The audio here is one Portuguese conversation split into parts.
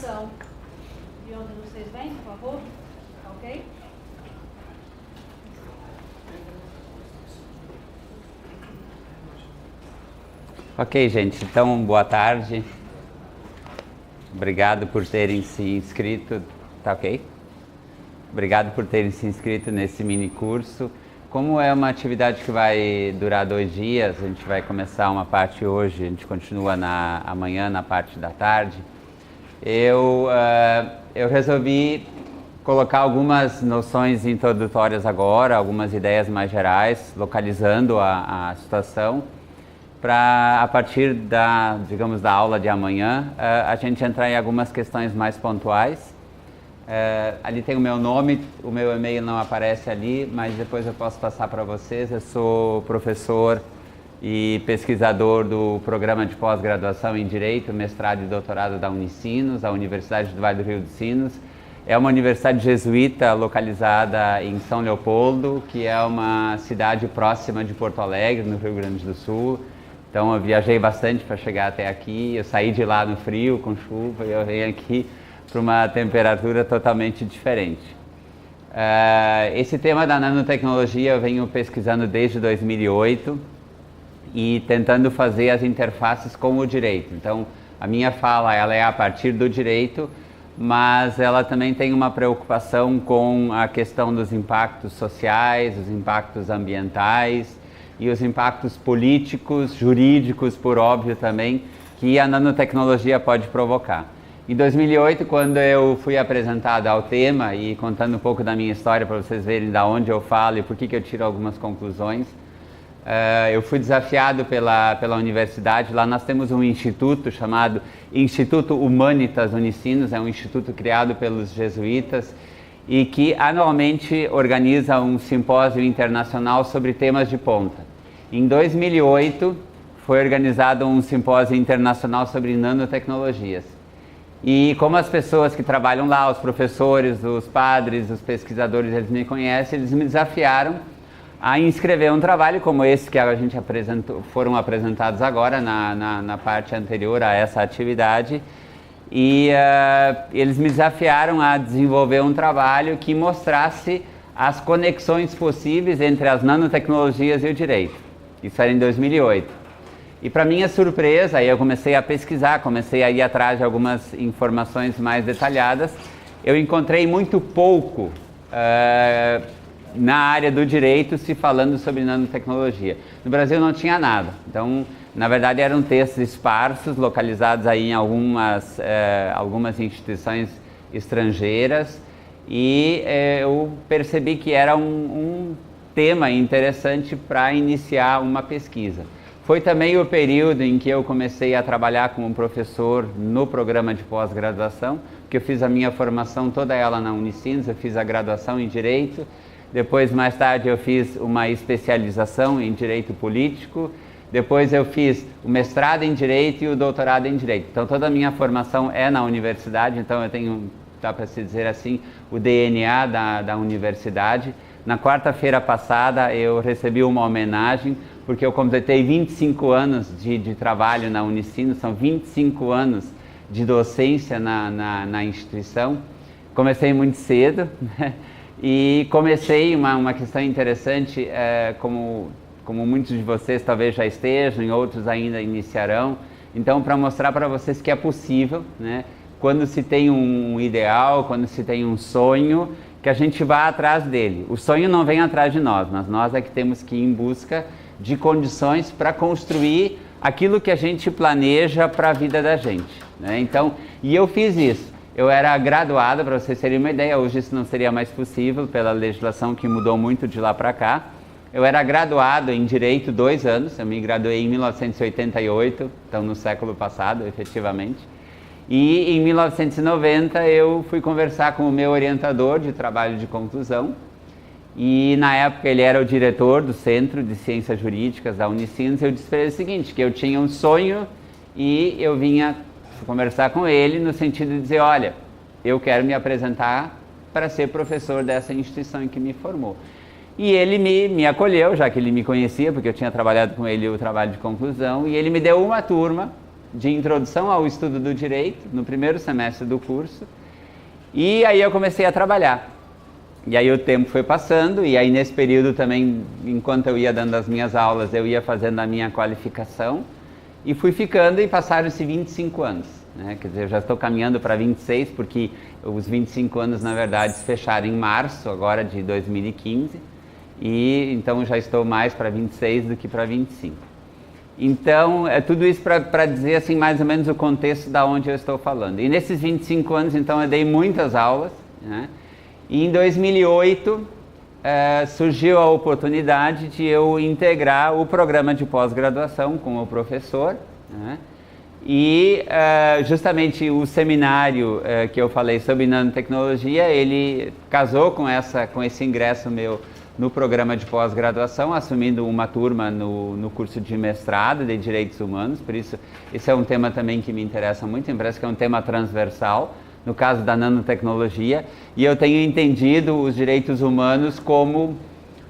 apresentação de onde vocês vêm, por favor? Ok? Ok, gente. Então, boa tarde. Obrigado por terem se inscrito. Tá ok? Obrigado por terem se inscrito nesse mini curso. Como é uma atividade que vai durar 2 dias, a gente vai começar uma parte hoje, a gente continua amanhã na parte da tarde. Eu resolvi colocar algumas noções introdutórias agora, algumas ideias mais gerais, localizando a situação, para a partir da aula de amanhã, a gente entrar em algumas questões mais pontuais. Ali tem o meu nome, o meu e-mail não aparece ali, mas depois eu posso passar para vocês. Eu sou professor e pesquisador do programa de pós-graduação em Direito, mestrado e doutorado da Unicinos, a Universidade do Vale do Rio dos Sinos. É uma universidade jesuíta localizada em São Leopoldo, que é uma cidade próxima de Porto Alegre, no Rio Grande do Sul. Então eu viajei bastante para chegar até aqui, eu saí de lá no frio, com chuva, e eu venho aqui para uma temperatura totalmente diferente. Esse tema da nanotecnologia eu venho pesquisando desde 2008 e tentando fazer as interfaces com o direito. Então, a minha fala ela é a partir do direito, mas ela também tem uma preocupação com a questão dos impactos sociais, os impactos ambientais e os impactos políticos, jurídicos, por óbvio também, que a nanotecnologia pode provocar. Em 2008, quando eu fui apresentado ao tema, e contando um pouco da minha história para vocês verem de onde eu falo e por que eu tiro algumas conclusões, eu fui desafiado pela universidade. Lá nós temos um instituto chamado Instituto Humanitas Unicinos, é um instituto criado pelos jesuítas e que anualmente organiza um simpósio internacional sobre temas de ponta. Em 2008, foi organizado um simpósio internacional sobre nanotecnologias. E como as pessoas que trabalham lá, os professores, os padres, os pesquisadores, eles me conhecem, eles me desafiaram a inscrever um trabalho como esse que a gente foram apresentados agora na parte anterior a essa atividade. E eles me desafiaram a desenvolver um trabalho que mostrasse as conexões possíveis entre as nanotecnologias e o direito. Isso era em 2008. E para minha surpresa, aí eu comecei a pesquisar, comecei a ir atrás de algumas informações mais detalhadas. Eu encontrei muito pouco na área do direito se falando sobre nanotecnologia. No Brasil não tinha nada. Então, na verdade, eram textos esparsos, localizados aí em algumas instituições estrangeiras. E eu percebi que era um tema interessante para iniciar uma pesquisa. Foi também o período em que eu comecei a trabalhar como professor no programa de pós-graduação, que eu fiz a minha formação toda ela na Unicinos, eu fiz a graduação em Direito, depois mais tarde eu fiz uma especialização em Direito Político, depois eu fiz o mestrado em Direito e o doutorado em Direito. Então toda a minha formação é na universidade, então eu tenho, dá para se dizer assim, o DNA da universidade. Na quarta-feira passada eu recebi uma homenagem, porque eu completei 25 anos de trabalho na Unicinos, são 25 anos de docência na instituição. Comecei muito cedo, né? E comecei uma questão interessante, como muitos de vocês talvez já estejam, e outros ainda iniciarão. Então, para mostrar para vocês que é possível, né? Quando se tem um ideal, quando se tem um sonho, que a gente vá atrás dele. O sonho não vem atrás de nós, mas nós é que temos que ir em busca de condições para construir aquilo que a gente planeja para a vida da gente, né? Então, e eu fiz isso. Eu era graduado, para vocês terem uma ideia, hoje isso não seria mais possível pela legislação que mudou muito de lá para cá. Eu era graduado em Direito 2 anos, eu me graduei em 1988, então no século passado, efetivamente. E em 1990 eu fui conversar com o meu orientador de trabalho de conclusão, e na época ele era o diretor do Centro de Ciências Jurídicas da Unicinos. Eu disse para ele o seguinte, que eu tinha um sonho e eu vinha conversar com ele no sentido de dizer, olha, eu quero me apresentar para ser professor dessa instituição em que me formou. E ele me acolheu, já que ele me conhecia, porque eu tinha trabalhado com ele o trabalho de conclusão, e ele me deu uma turma de introdução ao estudo do direito, no primeiro semestre do curso, e aí eu comecei a trabalhar. E aí o tempo foi passando, e aí nesse período também, enquanto eu ia dando as minhas aulas, eu ia fazendo a minha qualificação, e fui ficando, e passaram-se 25 anos. Né? Quer dizer, eu já estou caminhando para 26, porque os 25 anos, na verdade, se fecharam em março, agora de 2015, e então já estou mais para 26 do que para 25. Então, é tudo isso para dizer assim, mais ou menos o contexto da onde eu estou falando. E nesses 25 anos, então, eu dei muitas aulas, né? E em 2008, surgiu a oportunidade de eu integrar o programa de pós-graduação com o professor, né? E justamente o seminário que eu falei sobre nanotecnologia, ele casou com esse ingresso meu no programa de pós-graduação, assumindo uma turma no curso de mestrado de Direitos Humanos. Por isso, esse é um tema também que me interessa muito, me parece que é um tema transversal, no caso da nanotecnologia, e eu tenho entendido os direitos humanos como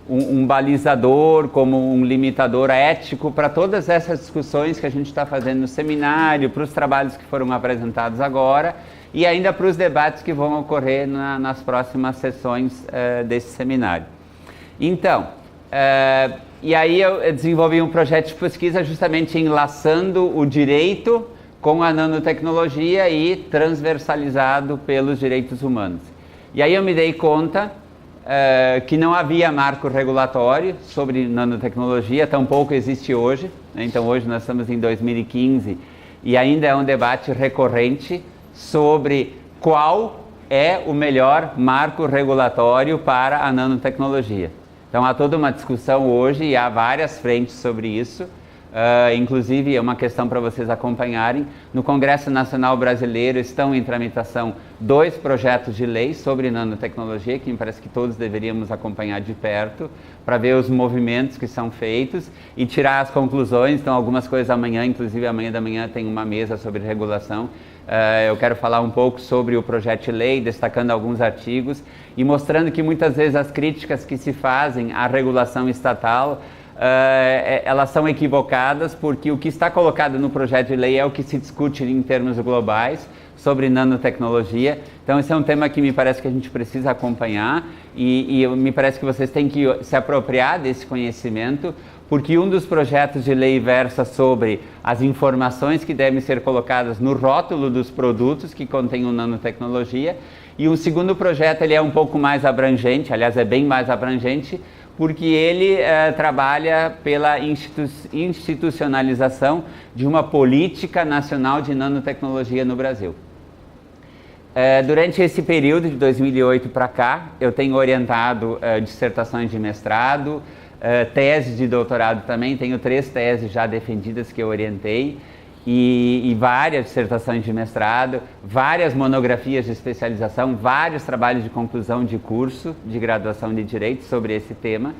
um balizador, como um limitador ético para todas essas discussões que a gente está fazendo no seminário, para os trabalhos que foram apresentados agora, e ainda para os debates que vão ocorrer nas próximas sessões desse seminário. Então, e aí eu desenvolvi um projeto de pesquisa justamente enlaçando o direito com a nanotecnologia e transversalizado pelos direitos humanos. E aí eu me dei conta que não havia marco regulatório sobre nanotecnologia, tampouco existe hoje, né? Então hoje nós estamos em 2015 e ainda é um debate recorrente sobre qual é o melhor marco regulatório para a nanotecnologia. Então há toda uma discussão hoje e há várias frentes sobre isso, inclusive é uma questão para vocês acompanharem. No Congresso Nacional Brasileiro estão em tramitação 2 projetos de lei sobre nanotecnologia, que me parece que todos deveríamos acompanhar de perto, para ver os movimentos que são feitos e tirar as conclusões. Então algumas coisas amanhã, inclusive amanhã da manhã tem uma mesa sobre regulação. Eu quero falar um pouco sobre o projeto de lei, destacando alguns artigos e mostrando que muitas vezes as críticas que se fazem à regulação estatal, elas são equivocadas, porque o que está colocado no projeto de lei é o que se discute em termos globais sobre nanotecnologia. Então esse é um tema que me parece que a gente precisa acompanhar e me parece que vocês têm que se apropriar desse conhecimento, porque um dos projetos de lei versa sobre as informações que devem ser colocadas no rótulo dos produtos que contenham nanotecnologia, e o segundo projeto ele é um pouco mais abrangente, aliás é bem mais abrangente, porque ele trabalha pela institucionalização de uma política nacional de nanotecnologia no Brasil. Durante esse período de 2008 para cá, eu tenho orientado dissertações de mestrado, teses de doutorado também, tenho 3 teses já defendidas que eu orientei, e várias dissertações de mestrado, várias monografias de especialização, vários trabalhos de conclusão de curso de graduação de Direito sobre esse tema.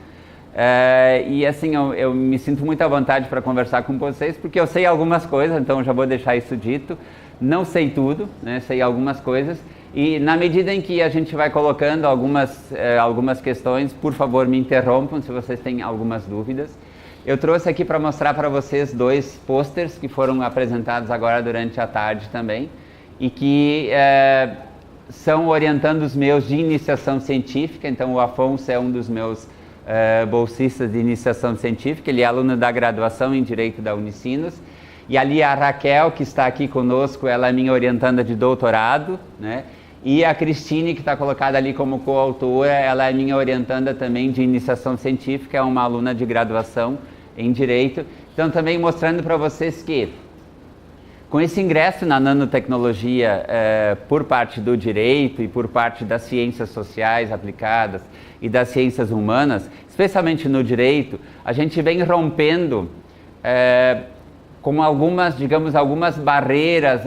E assim, eu me sinto muito à vontade para conversar com vocês, porque eu sei algumas coisas, então já vou deixar isso dito. Não sei tudo, né? Sei algumas coisas, e na medida em que a gente vai colocando algumas questões, por favor me interrompam se vocês têm algumas dúvidas. Eu trouxe aqui para mostrar para vocês 2 pôsteres que foram apresentados agora durante a tarde também, e que são orientando os meus de iniciação científica. Então o Afonso é um dos meus bolsistas de iniciação científica, ele é aluno da graduação em Direito da Unicinos, e ali a Raquel, que está aqui conosco, ela é minha orientanda de doutorado, né? E a Cristine, que está colocada ali como coautora, ela é minha orientanda também de iniciação científica, é uma aluna de graduação em Direito. Então também mostrando para vocês que com esse ingresso na nanotecnologia por parte do direito e por parte das ciências sociais aplicadas e das ciências humanas, especialmente no direito, a gente vem rompendo com algumas barreiras,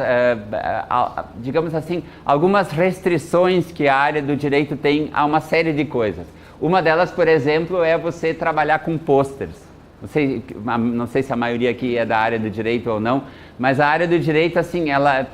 digamos assim, algumas restrições que a área do direito tem a uma série de coisas. Uma delas, por exemplo, é você trabalhar com pôsteres. Não sei se a maioria aqui é da área do direito ou não, mas a área do direito, assim, ela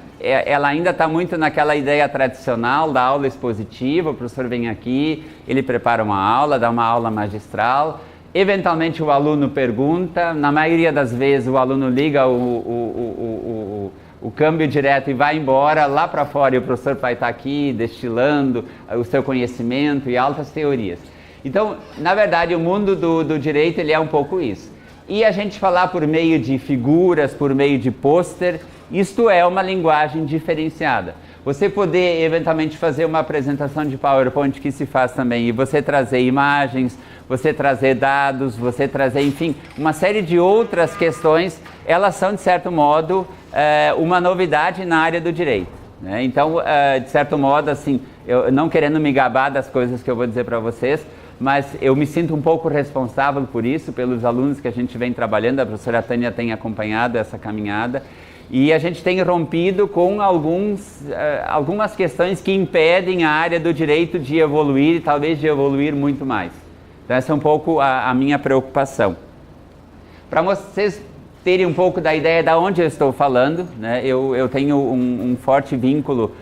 ainda está muito naquela ideia tradicional da aula expositiva. O professor vem aqui, ele prepara uma aula, dá uma aula magistral, Eventualmente o aluno pergunta, na maioria das vezes o aluno liga o câmbio direto e vai embora, lá para fora e o professor vai estar aqui destilando o seu conhecimento e altas teorias. Então, na verdade, o mundo do direito ele é um pouco isso. E a gente falar por meio de figuras, por meio de pôster, isto é uma linguagem diferenciada. Você poder eventualmente fazer uma apresentação de PowerPoint que se faz também, e você trazer imagens, você trazer dados, você trazer, enfim, uma série de outras questões, elas são, de certo modo, uma novidade na área do direito, né? Então, de certo modo, assim, eu não querendo me gabar das coisas que eu vou dizer para vocês, mas eu me sinto um pouco responsável por isso, pelos alunos que a gente vem trabalhando, a professora Tânia tem acompanhado essa caminhada, e a gente tem rompido com algumas questões que impedem a área do direito de evoluir e talvez de evoluir muito mais. Então essa é um pouco a minha preocupação. Para vocês terem um pouco da ideia de onde eu estou falando, né, eu tenho um forte vínculo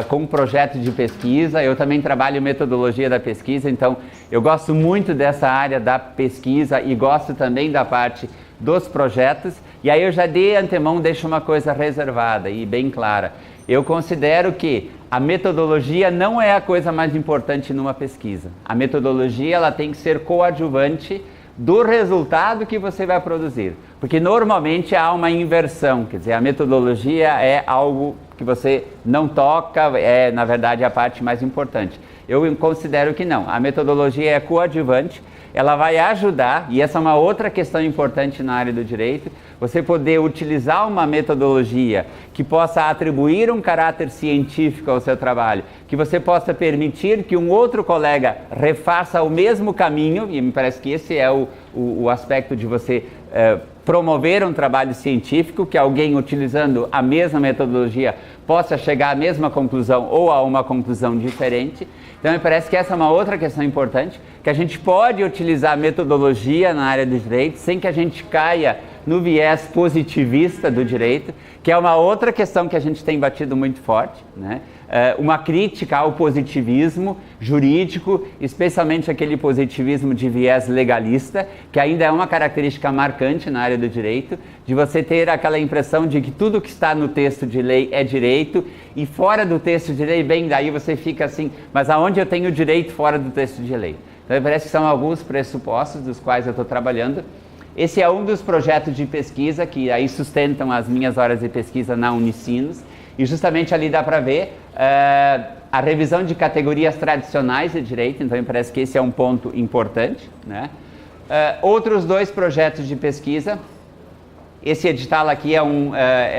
com um projeto de pesquisa, eu também trabalho metodologia da pesquisa, então eu gosto muito dessa área da pesquisa e gosto também da parte dos projetos, e aí eu já de antemão deixo uma coisa reservada e bem clara. Eu considero que a metodologia não é a coisa mais importante numa pesquisa. A metodologia ela tem que ser coadjuvante do resultado que você vai produzir, porque normalmente há uma inversão, quer dizer, a metodologia é algo que você não toca, é na verdade a parte mais importante. Eu considero que não, a metodologia é coadjuvante, ela vai ajudar, e essa é uma outra questão importante na área do direito, você poder utilizar uma metodologia que possa atribuir um caráter científico ao seu trabalho, que você possa permitir que um outro colega refaça o mesmo caminho, e me parece que esse é o aspecto de você promover um trabalho científico, que alguém utilizando a mesma metodologia possa chegar à mesma conclusão ou a uma conclusão diferente. Então me parece que essa é uma outra questão importante, que a gente pode utilizar a metodologia na área do direito sem que a gente caia no viés positivista do direito, que é uma outra questão que a gente tem batido muito forte, né? Uma crítica ao positivismo jurídico, especialmente aquele positivismo de viés legalista, que ainda é uma característica marcante na área do direito, de você ter aquela impressão de que tudo que está no texto de lei é direito, e fora do texto de lei, bem, daí você fica assim, mas aonde eu tenho direito fora do texto de lei? Então parece que são alguns pressupostos dos quais eu estou trabalhando. Esse é um dos projetos de pesquisa que aí sustentam as minhas horas de pesquisa na Unicinos, e justamente ali dá para ver a revisão de categorias tradicionais de direito, então me parece que esse é um ponto importante, né? Outros dois projetos de pesquisa, esse edital aqui é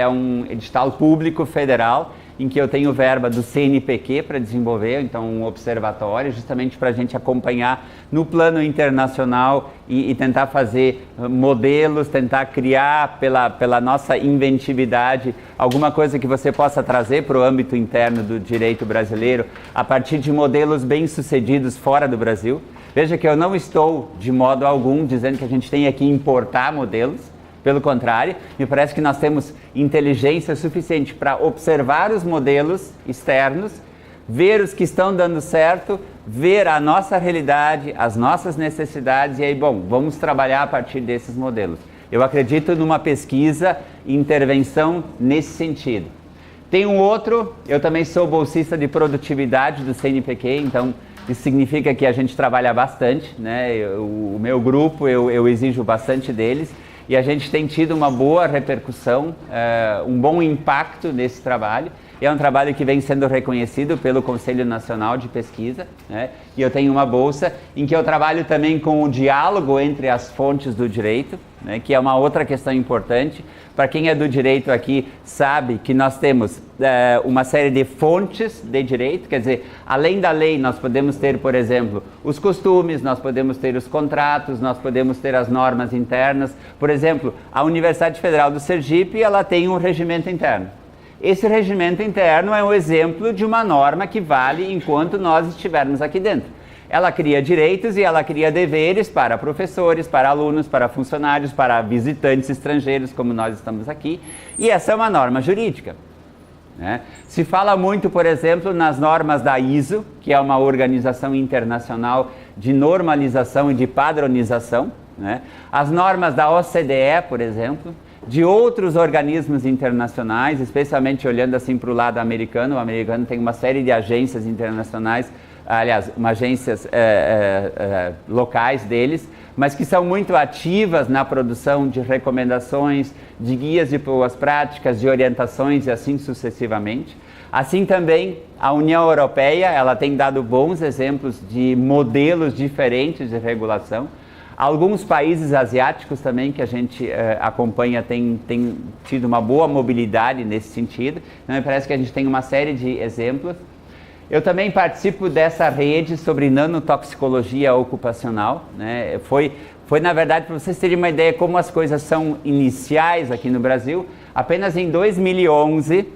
um edital público federal, em que eu tenho verba do CNPq para desenvolver, então um observatório, justamente para a gente acompanhar no plano internacional e tentar fazer modelos, tentar criar pela nossa inventividade alguma coisa que você possa trazer para o âmbito interno do direito brasileiro a partir de modelos bem-sucedidos fora do Brasil. Veja que eu não estou de modo algum dizendo que a gente tenha que importar modelos. Pelo contrário, me parece que nós temos inteligência suficiente para observar os modelos externos, ver os que estão dando certo, ver a nossa realidade, as nossas necessidades e aí, bom, vamos trabalhar a partir desses modelos. Eu acredito numa pesquisa e intervenção nesse sentido. Tem um outro, eu também sou bolsista de produtividade do CNPq, então isso significa que a gente trabalha bastante, né? O meu grupo, eu exijo bastante deles. E a gente tem tido uma boa repercussão, um bom impacto nesse trabalho. É um trabalho que vem sendo reconhecido pelo Conselho Nacional de Pesquisa, né? E eu tenho uma bolsa em que eu trabalho também com o diálogo entre as fontes do direito, né? Que é uma outra questão importante. Para quem é do direito aqui sabe que nós temos uma série de fontes de direito, quer dizer, além da lei nós podemos ter, por exemplo, os costumes, nós podemos ter os contratos, nós podemos ter as normas internas. Por exemplo, a Universidade Federal do Sergipe, ela tem um regimento interno. Esse regimento interno é um exemplo de uma norma que vale enquanto nós estivermos aqui dentro. Ela cria direitos e ela cria deveres para professores, para alunos, para funcionários, para visitantes estrangeiros, como nós estamos aqui. E essa é uma norma jurídica, né? Se fala muito, por exemplo, nas normas da ISO, que é uma organização internacional de normalização e de padronização, né? As normas da OCDE, por exemplo, de outros organismos internacionais, especialmente olhando assim para o lado americano. O americano tem uma série de agências internacionais, aliás, agências locais deles, mas que são muito ativas na produção de recomendações, de guias de boas práticas, de orientações e assim sucessivamente. Assim também a União Europeia, ela tem dado bons exemplos de modelos diferentes de regulação. Alguns países asiáticos também que a gente acompanha têm tido uma boa mobilidade nesse sentido. Então, me parece que a gente tem uma série de exemplos. Eu também participo dessa rede sobre nanotoxicologia ocupacional, né? Foi na verdade, para vocês terem uma ideia como as coisas são iniciais aqui no Brasil, apenas em 2011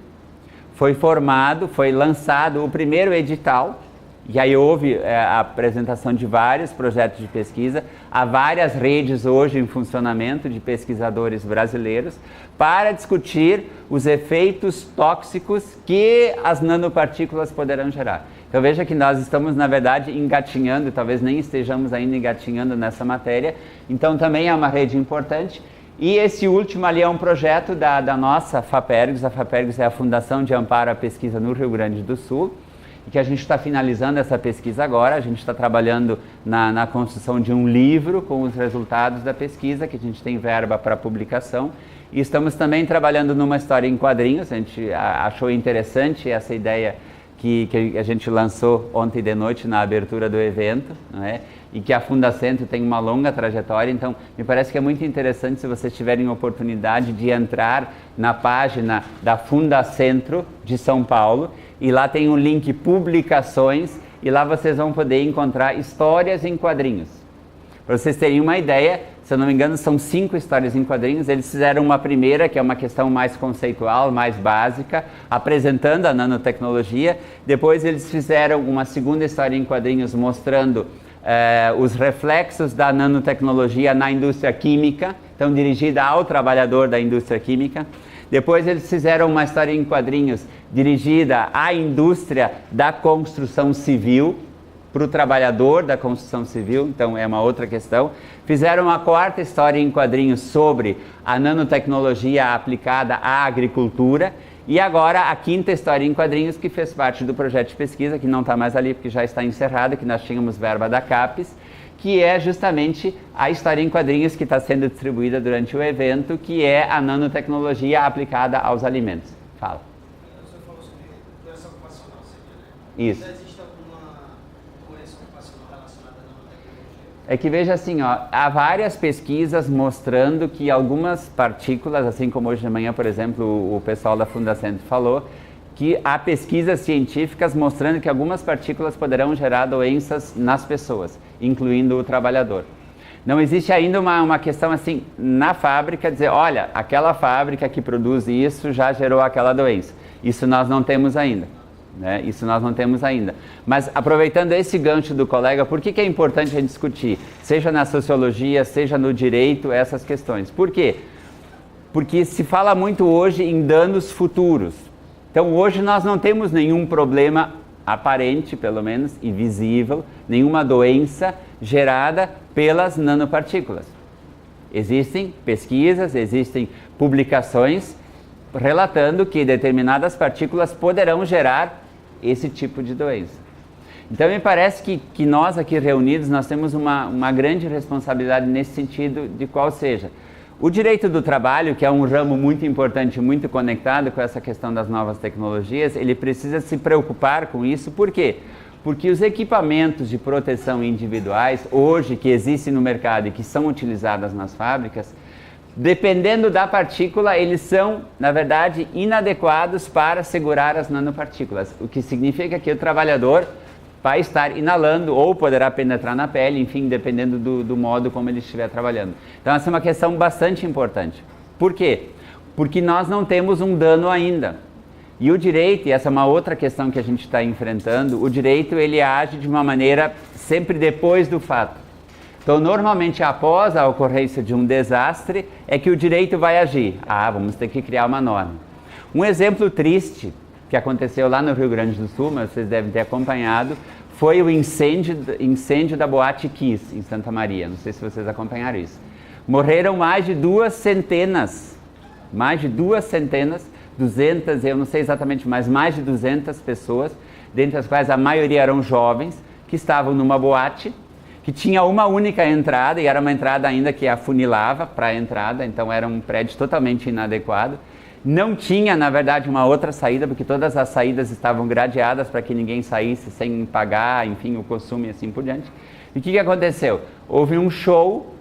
foi lançado o primeiro edital, e aí houve a apresentação de vários projetos de pesquisa. Há várias redes hoje em funcionamento de pesquisadores brasileiros para discutir os efeitos tóxicos que as nanopartículas poderão gerar. Então veja que nós estamos, na verdade, engatinhando, talvez nem estejamos ainda engatinhando nessa matéria, então também é uma rede importante. E esse último ali é um projeto da nossa FAPERGS. A FAPERGS é a Fundação de Amparo à Pesquisa no Rio Grande do Sul, e que a gente está finalizando essa pesquisa agora. A gente está trabalhando na construção de um livro com os resultados da pesquisa, que a gente tem verba para publicação, e estamos também trabalhando numa história em quadrinhos. A gente achou interessante essa ideia que a gente lançou ontem de noite na abertura do evento, não é? E que a Fundacentro tem uma longa trajetória. Então me parece que é muito interessante, se vocês tiverem oportunidade, de entrar na página da Fundacentro de São Paulo, e lá tem um link publicações, e lá vocês vão poder encontrar histórias em quadrinhos. Para vocês terem uma ideia, se eu não me engano, são 5 histórias em quadrinhos. Eles fizeram uma primeira, que é uma questão mais conceitual, mais básica, apresentando a nanotecnologia. Depois eles fizeram uma segunda história em quadrinhos mostrando os reflexos da nanotecnologia na indústria química, então dirigida ao trabalhador da indústria química. Depois eles fizeram uma história em quadrinhos dirigida à indústria da construção civil, para o trabalhador da construção civil, então é uma outra questão. Fizeram uma quarta história em quadrinhos sobre a nanotecnologia aplicada à agricultura, e agora a quinta história em quadrinhos, que fez parte do projeto de pesquisa, que não está mais ali porque já está encerrado, que nós tínhamos verba da CAPES, que é justamente a história em quadrinhos que está sendo distribuída durante o evento, que é a nanotecnologia aplicada aos alimentos. Fala. Você falou sobre doença ocupacional, seria, né? Isso. Existe alguma doença ocupacional relacionada à nanotecnologia? É que veja assim, ó, há várias pesquisas mostrando que algumas partículas, assim como hoje de manhã, por exemplo, o pessoal da Fundacentro falou, que há pesquisas científicas mostrando que algumas partículas poderão gerar doenças nas pessoas, incluindo o trabalhador. Não existe ainda uma questão assim, na fábrica, dizer, olha, aquela fábrica que produz isso já gerou aquela doença. Isso nós não temos ainda, né? Isso nós não temos ainda. Mas aproveitando esse gancho do colega, por que é importante a gente discutir, seja na sociologia, seja no direito, essas questões? Por quê? Porque se fala muito hoje em danos futuros. Então hoje nós não temos nenhum problema aparente, pelo menos, e visível, nenhuma doença gerada pelas nanopartículas. Existem pesquisas, existem publicações relatando que determinadas partículas poderão gerar esse tipo de doença. Então me parece que nós aqui reunidos, nós temos uma grande responsabilidade nesse sentido, de qual seja o direito do trabalho, que é um ramo muito importante, muito conectado com essa questão das novas tecnologias. Ele precisa se preocupar com isso. Por quê? Porque os equipamentos de proteção individuais, hoje, que existem no mercado e que são utilizados nas fábricas, dependendo da partícula, eles são, na verdade, inadequados para segurar as nanopartículas, o que significa que o trabalhador vai estar inalando ou poderá penetrar na pele, enfim, dependendo do modo como ele estiver trabalhando. Então essa é uma questão bastante importante. Por quê? Porque nós não temos um dano ainda. E o direito, e essa é uma outra questão que a gente está enfrentando, o direito ele age de uma maneira sempre depois do fato. Então normalmente após a ocorrência de um desastre é que o direito vai agir. Vamos ter que criar uma norma. Um exemplo triste que aconteceu lá no Rio Grande do Sul, mas vocês devem ter acompanhado, foi o incêndio da Boate Kiss, em Santa Maria. Não sei se vocês acompanharam isso. Morreram mais de 200, 200, eu não sei exatamente, mas mais de 200 pessoas, dentre as quais a maioria eram jovens, que estavam numa boate, que tinha uma única entrada, e era uma entrada ainda que afunilava para a entrada, então era um prédio totalmente inadequado. Não tinha, na verdade, uma outra saída, porque todas as saídas estavam gradeadas para que ninguém saísse sem pagar, enfim, o consumo e assim por diante. E o que aconteceu? Houve um show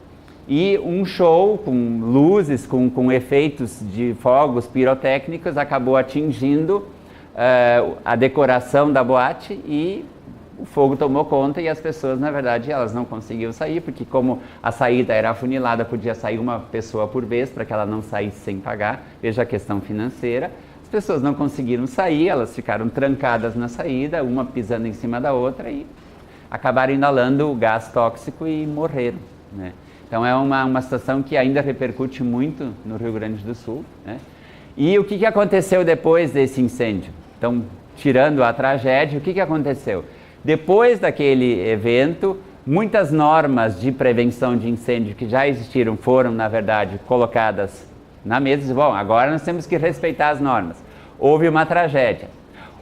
com luzes, com efeitos de fogos pirotécnicos, acabou atingindo a decoração da boate e o fogo tomou conta e as pessoas, na verdade, elas não conseguiam sair, porque como a saída era afunilada, podia sair uma pessoa por vez para que ela não saísse sem pagar. Veja a questão financeira. As pessoas não conseguiram sair, elas ficaram trancadas na saída, uma pisando em cima da outra e acabaram inalando o gás tóxico e morreram, né? Então é uma situação que ainda repercute muito no Rio Grande do Sul, né? E o que aconteceu depois desse incêndio? Então, tirando a tragédia, o que aconteceu? Depois daquele evento, muitas normas de prevenção de incêndio que já existiram foram, na verdade, colocadas na mesa. Bom, agora nós temos que respeitar as normas. Houve uma tragédia.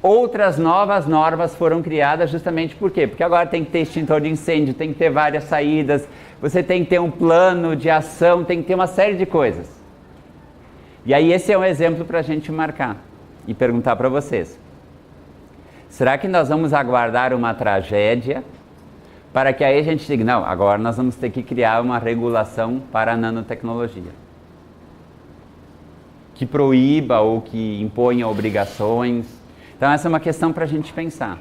Outras novas normas foram criadas justamente por quê? Porque agora tem que ter extintor de incêndio, tem que ter várias saídas, você tem que ter um plano de ação, tem que ter uma série de coisas. E aí esse é um exemplo para a gente marcar e perguntar para vocês. Será que nós vamos aguardar uma tragédia para que aí a gente diga, não, agora nós vamos ter que criar uma regulação para a nanotecnologia? Que proíba ou que imponha obrigações. Então essa é uma questão para a gente pensar.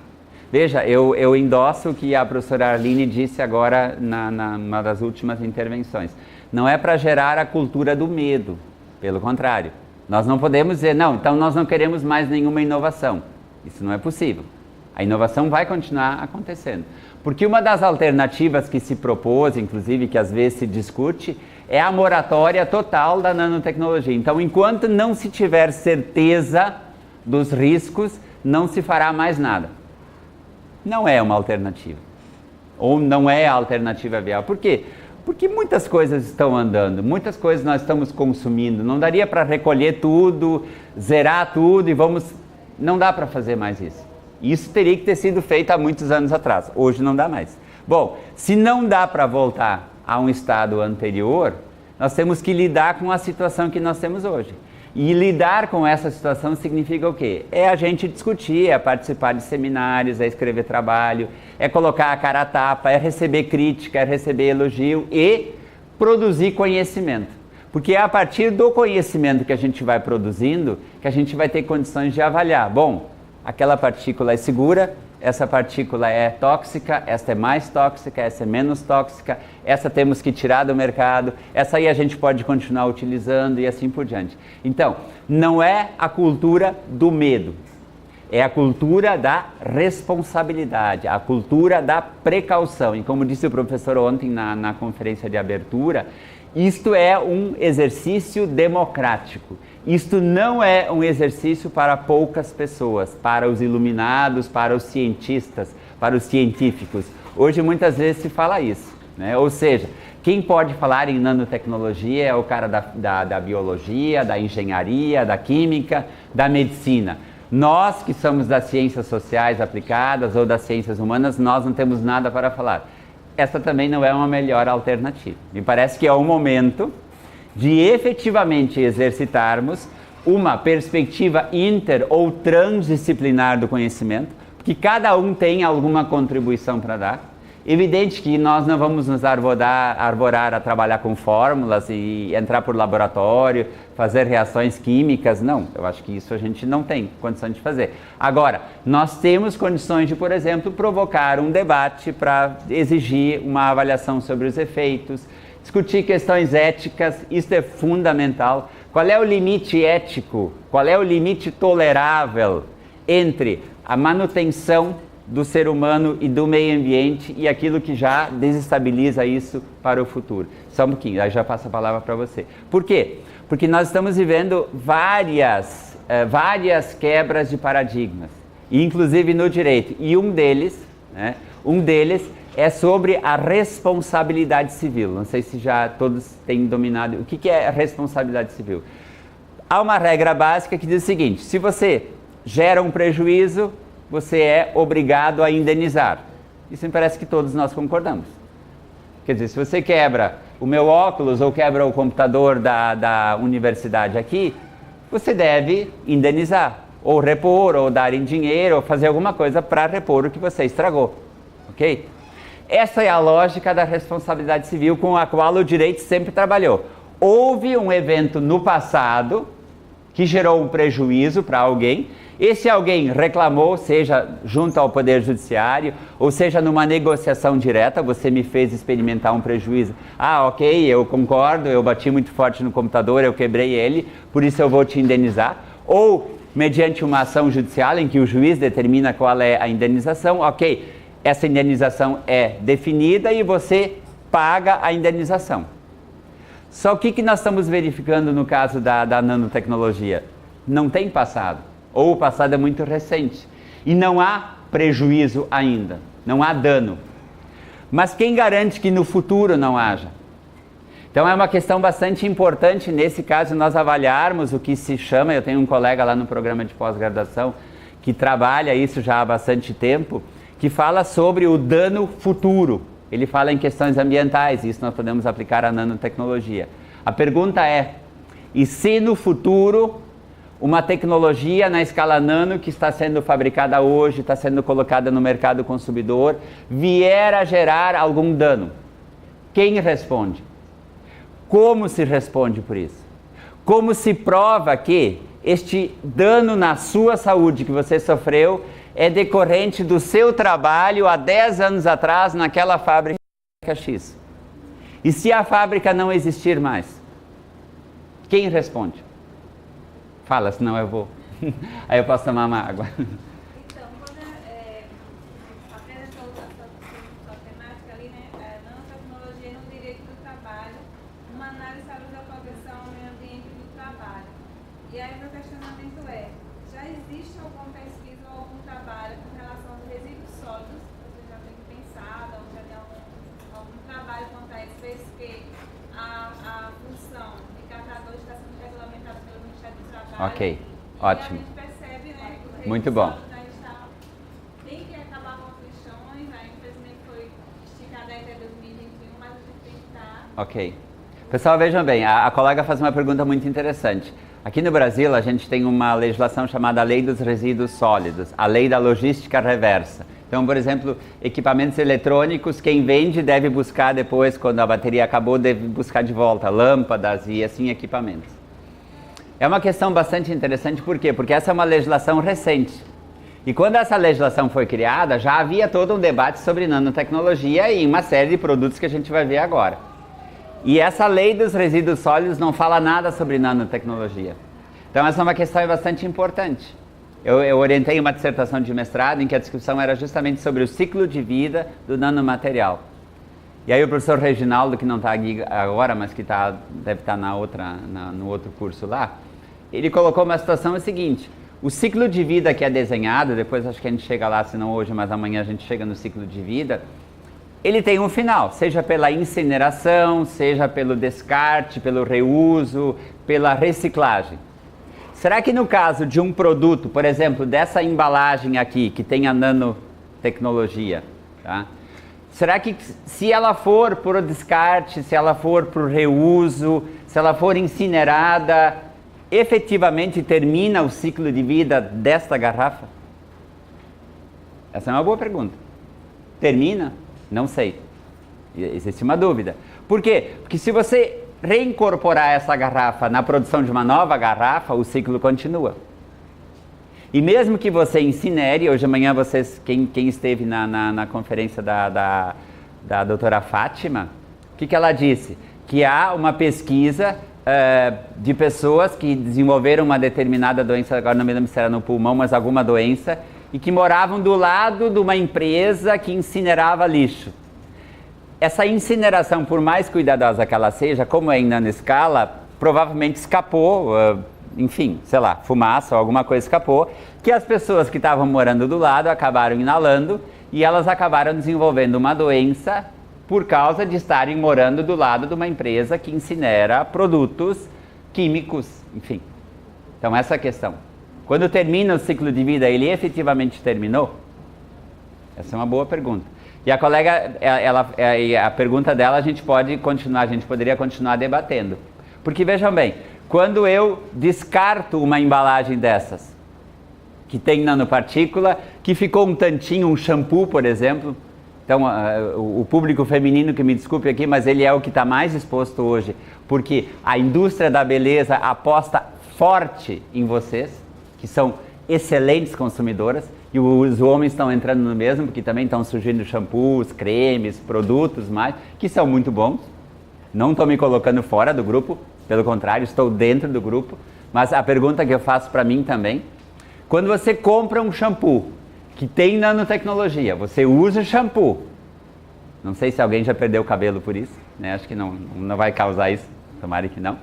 Veja, eu endosso o que a professora Arline disse agora numa das últimas intervenções. Não é para gerar a cultura do medo, pelo contrário. Nós não podemos dizer, não, então nós não queremos mais nenhuma inovação. Isso não é possível. A inovação vai continuar acontecendo. Porque uma das alternativas que se propôs, inclusive, que às vezes se discute, é a moratória total da nanotecnologia. Então, enquanto não se tiver certeza dos riscos, não se fará mais nada. Não é uma alternativa. Ou não é a alternativa viável. Por quê? Porque muitas coisas estão andando, muitas coisas nós estamos consumindo. Não daria para recolher tudo, zerar tudo e vamos... Não dá para fazer mais isso. Isso teria que ter sido feito há muitos anos atrás. Hoje não dá mais. Bom, se não dá para voltar a um estado anterior, nós temos que lidar com a situação que nós temos hoje. E lidar com essa situação significa o quê? É a gente discutir, é participar de seminários, é escrever trabalho, é colocar a cara a tapa, é receber crítica, é receber elogio e produzir conhecimento. Porque é a partir do conhecimento que a gente vai produzindo que a gente vai ter condições de avaliar. Bom, aquela partícula é segura, essa partícula é tóxica, essa é mais tóxica, essa é menos tóxica, essa temos que tirar do mercado, essa aí a gente pode continuar utilizando e assim por diante. Então, não é a cultura do medo, é a cultura da responsabilidade, a cultura da precaução. E como disse o professor ontem na conferência de abertura, isto é um exercício democrático. Isto não é um exercício para poucas pessoas, para os iluminados, para os cientistas, para os científicos. Hoje muitas vezes se fala isso, né? Ou seja, quem pode falar em nanotecnologia é o cara da biologia, da engenharia, da química, da medicina. Nós que somos das ciências sociais aplicadas ou das ciências humanas, nós não temos nada para falar. Essa também não é uma melhor alternativa. Me parece que é o momento de efetivamente exercitarmos uma perspectiva inter ou transdisciplinar do conhecimento, porque cada um tem alguma contribuição para dar. Evidente que nós não vamos nos arvorar a trabalhar com fórmulas e entrar por laboratório, fazer reações químicas, não. Eu acho que isso a gente não tem condição de fazer. Agora, nós temos condições de, por exemplo, provocar um debate para exigir uma avaliação sobre os efeitos, discutir questões éticas, isso é fundamental. Qual é o limite ético, qual é o limite tolerável entre a manutenção do ser humano e do meio ambiente e aquilo que já desestabiliza isso para o futuro? Só um pouquinho, aí já passo a palavra para você. Por quê? Porque nós estamos vivendo várias quebras de paradigmas, inclusive no direito. E um deles né? Um deles é sobre a responsabilidade civil. Não sei se já todos têm dominado. O que é a responsabilidade civil? Há uma regra básica que diz o seguinte: se você gera um prejuízo, você é obrigado a indenizar. Isso me parece que todos nós concordamos. Quer dizer, se você quebra o meu óculos ou quebra o computador da universidade aqui, você deve indenizar, ou repor, ou dar em dinheiro, ou fazer alguma coisa para repor o que você estragou, ok? Essa é a lógica da responsabilidade civil com a qual o direito sempre trabalhou. Houve um evento no passado que gerou um prejuízo para alguém. Esse alguém reclamou, seja junto ao Poder Judiciário, ou seja numa negociação direta, você me fez experimentar um prejuízo. Ah, ok, eu concordo, eu bati muito forte no computador, eu quebrei ele, por isso eu vou te indenizar. Ou mediante uma ação judicial em que o juiz determina qual é a indenização, ok, essa indenização é definida e você paga a indenização. Só o que nós estamos verificando no caso da nanotecnologia? Não tem passado. Ou o passado é muito recente, e não há prejuízo ainda, não há dano. Mas quem garante que no futuro não haja? Então é uma questão bastante importante, nesse caso, nós avaliarmos o que se chama, eu tenho um colega lá no programa de pós-graduação que trabalha isso já há bastante tempo, que fala sobre o dano futuro. Ele fala em questões ambientais, isso nós podemos aplicar à nanotecnologia. A pergunta é, e se no futuro uma tecnologia na escala nano que está sendo fabricada hoje, está sendo colocada no mercado consumidor, vier a gerar algum dano? Quem responde? Como se responde por isso? Como se prova que este dano na sua saúde que você sofreu é decorrente do seu trabalho há 10 anos atrás naquela fábrica X? E se a fábrica não existir mais? Quem responde? Fala, senão eu vou. Aí eu posso tomar uma água. Então, quando apresentou a temática ali, né, nanotecnologia no direito do trabalho, uma análise à luz da proteção ao meio ambiente do trabalho. E aí o meu questionamento é, já existe alguma pesquisa ou algum trabalho com relação aos resíduos sólidos? Você já tem pensado, ou já tem algum trabalho quanto a isso, fez que a função de catador está sendo regulamentada pelo Ministério do Trabalho? Ok, ótimo. E a gente percebe, né, que muito bom. Tem que acabar com as lixões, né? Infelizmente foi esticada até 2021, mas a gente tem que estar... Ok. Pessoal, vejam bem, a colega faz uma pergunta muito interessante. Aqui no Brasil, a gente tem uma legislação chamada Lei dos Resíduos Sólidos, a Lei da Logística Reversa. Então, por exemplo, equipamentos eletrônicos, quem vende deve buscar depois, quando a bateria acabou, deve buscar de volta lâmpadas e assim equipamentos. É uma questão bastante interessante, por quê? Porque essa é uma legislação recente. E quando essa legislação foi criada, já havia todo um debate sobre nanotecnologia e uma série de produtos que a gente vai ver agora. E essa lei dos resíduos sólidos não fala nada sobre nanotecnologia. Então essa é uma questão bastante importante. Eu orientei uma dissertação de mestrado em que a discussão era justamente sobre o ciclo de vida do nanomaterial. E aí o professor Reginaldo, que não está aqui agora, mas que deve estar no outro curso lá, ele colocou uma situação seguinte: o ciclo de vida que é desenhado, depois acho que a gente chega lá, se não hoje, mas amanhã a gente chega no ciclo de vida, ele tem um final, seja pela incineração, seja pelo descarte, pelo reuso, pela reciclagem. Será que no caso de um produto, por exemplo, dessa embalagem aqui, que tem a nanotecnologia, tá? Será que se ela for para o descarte, se ela for para o reuso, se ela for incinerada, efetivamente termina o ciclo de vida desta garrafa? Essa é uma boa pergunta. Termina? Não sei. Existe uma dúvida. Por quê? Porque se você reincorporar essa garrafa na produção de uma nova garrafa, o ciclo continua. E mesmo que você incinere, hoje de manhã vocês, quem esteve na conferência da doutora Fátima, o que ela disse? Que há uma pesquisa de pessoas que desenvolveram uma determinada doença, agora não me lembro se era no pulmão, mas alguma doença, e que moravam do lado de uma empresa que incinerava lixo. Essa incineração, por mais cuidadosa que ela seja, como é em nanoscala, provavelmente escapou, enfim, sei lá, fumaça ou alguma coisa escapou, que as pessoas que estavam morando do lado acabaram inalando e elas acabaram desenvolvendo uma doença por causa de estarem morando do lado de uma empresa que incinera produtos químicos, enfim. Então essa é a questão. Quando termina o ciclo de vida, ele efetivamente terminou? Essa é uma boa pergunta. E a colega, a pergunta dela a gente poderia continuar debatendo. Porque vejam bem, quando eu descarto uma embalagem dessas, que tem nanopartícula, que ficou um tantinho, um shampoo, por exemplo. Então, o público feminino, que me desculpe aqui, mas ele é o que está mais exposto hoje, porque a indústria da beleza aposta forte em vocês, que são excelentes consumidoras, e os homens estão entrando no mesmo, porque também estão surgindo shampoos, cremes, produtos mais, que são muito bons. Não estou me colocando fora do grupo, pelo contrário, estou dentro do grupo. Mas a pergunta que eu faço para mim também, quando você compra um shampoo que tem nanotecnologia, você usa o shampoo, não sei se alguém já perdeu o cabelo por isso, né? Acho que não vai causar isso, tomara que não.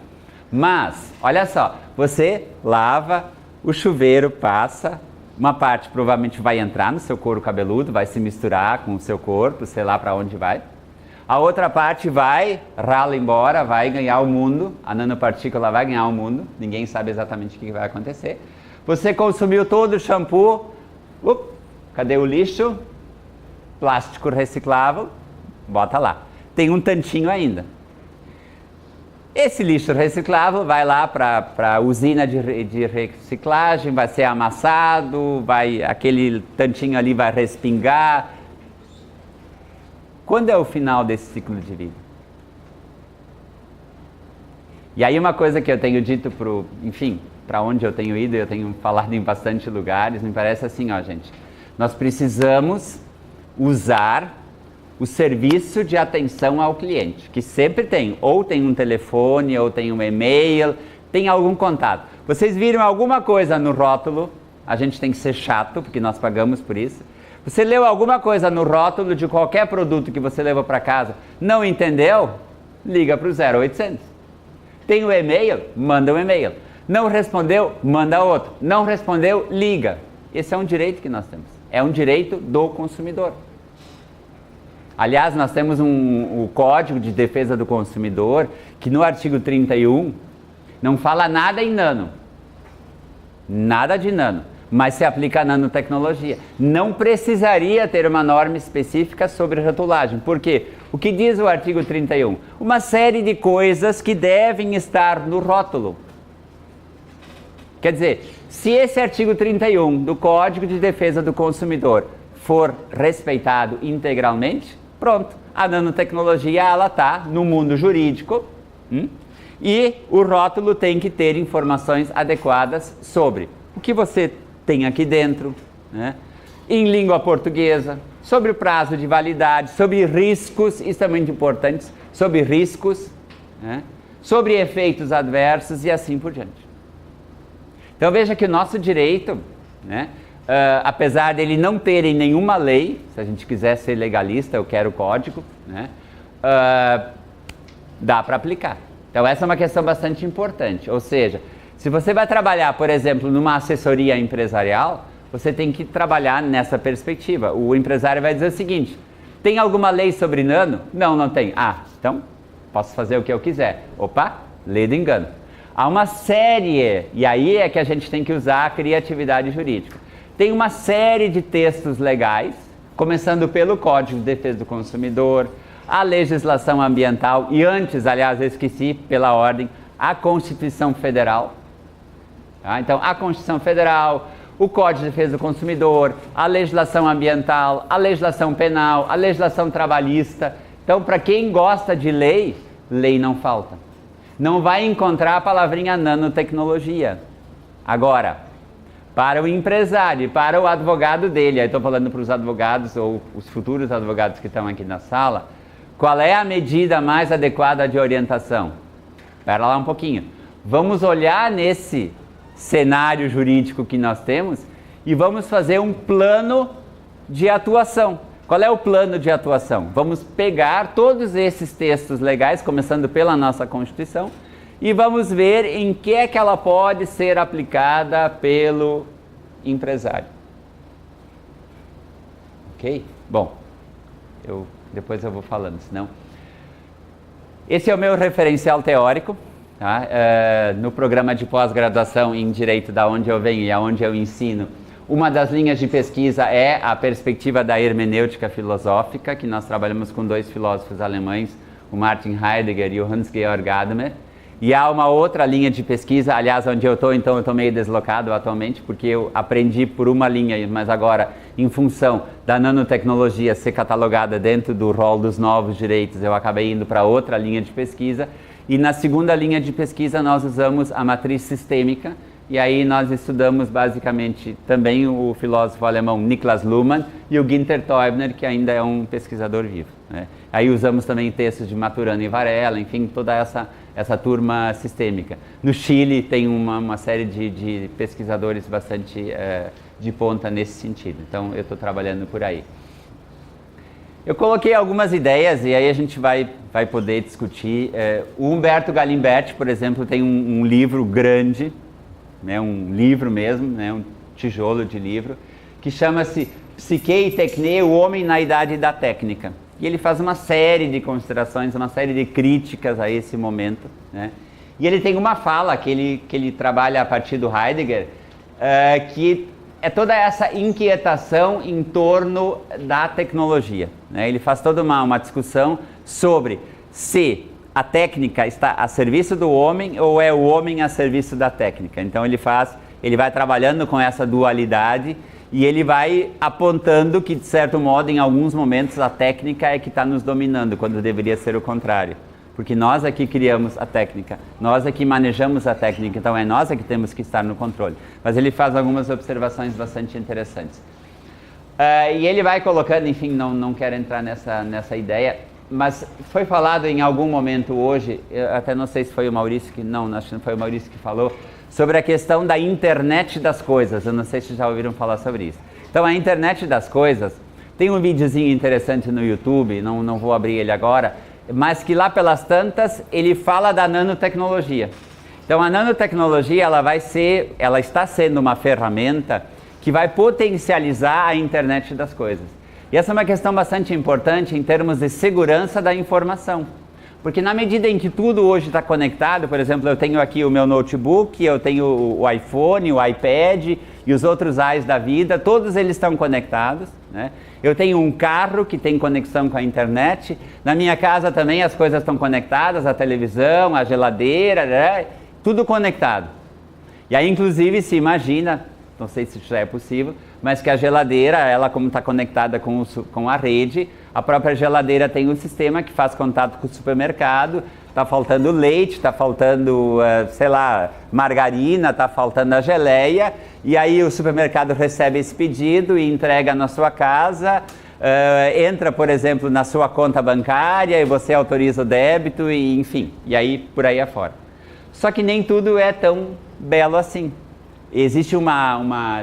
Mas, olha só, você lava, o chuveiro passa, uma parte provavelmente vai entrar no seu couro cabeludo, vai se misturar com o seu corpo, sei lá para onde vai. A outra parte vai, rala embora, vai ganhar o mundo, a nanopartícula vai ganhar o mundo, ninguém sabe exatamente o que vai acontecer. Você consumiu todo o shampoo, cadê o lixo? Plástico reciclável, bota lá. Tem um tantinho ainda. Esse lixo reciclável vai lá para a usina de reciclagem, vai ser amassado, aquele tantinho ali vai respingar. Quando é o final desse ciclo de vida? E aí uma coisa que eu tenho dito para onde eu tenho ido, eu tenho falado em bastante lugares, me parece assim, ó gente, nós precisamos usar o serviço de atenção ao cliente, que sempre tem, ou tem um telefone, ou tem um e-mail, tem algum contato. Vocês viram alguma coisa no rótulo, a gente tem que ser chato, porque nós pagamos por isso. Você leu alguma coisa no rótulo de qualquer produto que você levou para casa, não entendeu? Liga para o 0800. Tem o e-mail? Manda um e-mail. Não respondeu? Manda outro. Não respondeu? Liga. Esse é um direito que nós temos. É um direito do consumidor. Aliás, nós temos o Código de Defesa do Consumidor, que no artigo 31 não fala nada em nano. Nada de nano. Mas se aplica a nanotecnologia. Não precisaria ter uma norma específica sobre rotulagem. Por quê? O que diz o artigo 31? Uma série de coisas que devem estar no rótulo. Quer dizer, se esse artigo 31 do Código de Defesa do Consumidor for respeitado integralmente, pronto. A nanotecnologia, ela está no mundo jurídico e o rótulo tem que ter informações adequadas sobre o que você tem aqui dentro, né? Em língua portuguesa, sobre o prazo de validade, sobre riscos, isso é muito importante, sobre riscos, né? Sobre efeitos adversos e assim por diante. Então veja que o nosso direito, né, apesar dele não ter em nenhuma lei, se a gente quiser ser legalista, eu quero o código, né, dá para aplicar. Então essa é uma questão bastante importante, ou seja, se você vai trabalhar, por exemplo, numa assessoria empresarial, você tem que trabalhar nessa perspectiva. O empresário vai dizer o seguinte, tem alguma lei sobre nano? Não, não tem. Ah, então posso fazer o que eu quiser. Opa, lei do engano. Há uma série, e aí é que a gente tem que usar a criatividade jurídica. Tem uma série de textos legais, começando pelo Código de Defesa do Consumidor, a legislação ambiental, e antes, aliás, eu esqueci pela ordem, a Constituição Federal. Tá? Então, a Constituição Federal, o Código de Defesa do Consumidor, a legislação ambiental, a legislação penal, a legislação trabalhista. Então, para quem gosta de lei, lei não falta. Não vai encontrar a palavrinha nanotecnologia. Agora, para o empresário, para o advogado dele, aí estou falando para os advogados ou os futuros advogados que estão aqui na sala, qual é a medida mais adequada de orientação? Espera lá um pouquinho. Vamos olhar nesse cenário jurídico que nós temos e vamos fazer um plano de atuação. Qual é o plano de atuação? Vamos pegar todos esses textos legais, começando pela nossa Constituição, e vamos ver em que é que ela pode ser aplicada pelo empresário. Ok? Bom, depois eu vou falando, senão... Esse é o meu referencial teórico, tá? No programa de pós-graduação em Direito, da onde eu venho e aonde eu ensino. Uma das linhas de pesquisa é a perspectiva da hermenêutica filosófica, que nós trabalhamos com 2 filósofos alemães, o Martin Heidegger e o Hans-Georg Gadamer. E há uma outra linha de pesquisa, aliás, onde eu estou, então eu estou meio deslocado atualmente, porque eu aprendi por uma linha, mas agora, em função da nanotecnologia ser catalogada dentro do rol dos novos direitos, eu acabei indo para outra linha de pesquisa. E na segunda linha de pesquisa nós usamos a matriz sistêmica, e aí nós estudamos basicamente também o filósofo alemão Niklas Luhmann e o Günther Teubner, que ainda é um pesquisador vivo, né? Aí usamos também textos de Maturana e Varela, enfim, toda essa turma sistêmica. No Chile tem uma série de pesquisadores bastante de ponta nesse sentido, então eu estou trabalhando por aí. Eu coloquei algumas ideias e aí a gente vai poder discutir. O Humberto Galimberti, por exemplo, tem um livro grande, né, um livro mesmo, né, um tijolo de livro, que chama-se Psique e Tecne, o Homem na Idade da Técnica. E ele faz uma série de considerações, uma série de críticas a esse momento, né? E ele tem uma fala que ele trabalha a partir do Heidegger, que é toda essa inquietação em torno da tecnologia, né? Ele faz toda uma discussão sobre se a técnica está a serviço do homem ou é o homem a serviço da técnica. Então ele vai trabalhando com essa dualidade e ele vai apontando que, de certo modo, em alguns momentos a técnica é que está nos dominando, quando deveria ser o contrário. Porque nós é que criamos a técnica, nós é que manejamos a técnica, então é nós é que temos que estar no controle. Mas ele faz algumas observações bastante interessantes. E ele vai colocando, enfim, não quero entrar nessa ideia, mas foi falado em algum momento hoje, eu até não sei se foi o Maurício que... Não, acho que não foi o Maurício que falou, sobre a questão da internet das coisas. Eu não sei se já ouviram falar sobre isso. Então, a internet das coisas, tem um videozinho interessante no YouTube, não vou abrir ele agora, mas que lá pelas tantas, ele fala da nanotecnologia. Então, a nanotecnologia, ela está sendo uma ferramenta que vai potencializar a internet das coisas. E essa é uma questão bastante importante em termos de segurança da informação. Porque na medida em que tudo hoje está conectado, por exemplo, eu tenho aqui o meu notebook, eu tenho o iPhone, o iPad e os outros Ais da vida, todos eles estão conectados, né? Eu tenho um carro que tem conexão com a internet, na minha casa também as coisas estão conectadas, a televisão, a geladeira, né? Tudo conectado. E aí, inclusive, se imagina, não sei se isso já é possível, mas que a geladeira, ela como está conectada com a rede, a própria geladeira tem um sistema que faz contato com o supermercado, está faltando leite, está faltando, sei lá, margarina, está faltando a geleia, e aí o supermercado recebe esse pedido e entrega na sua casa, entra, por exemplo, na sua conta bancária e você autoriza o débito, e enfim, e aí por aí afora. Só que nem tudo é tão belo assim. Existe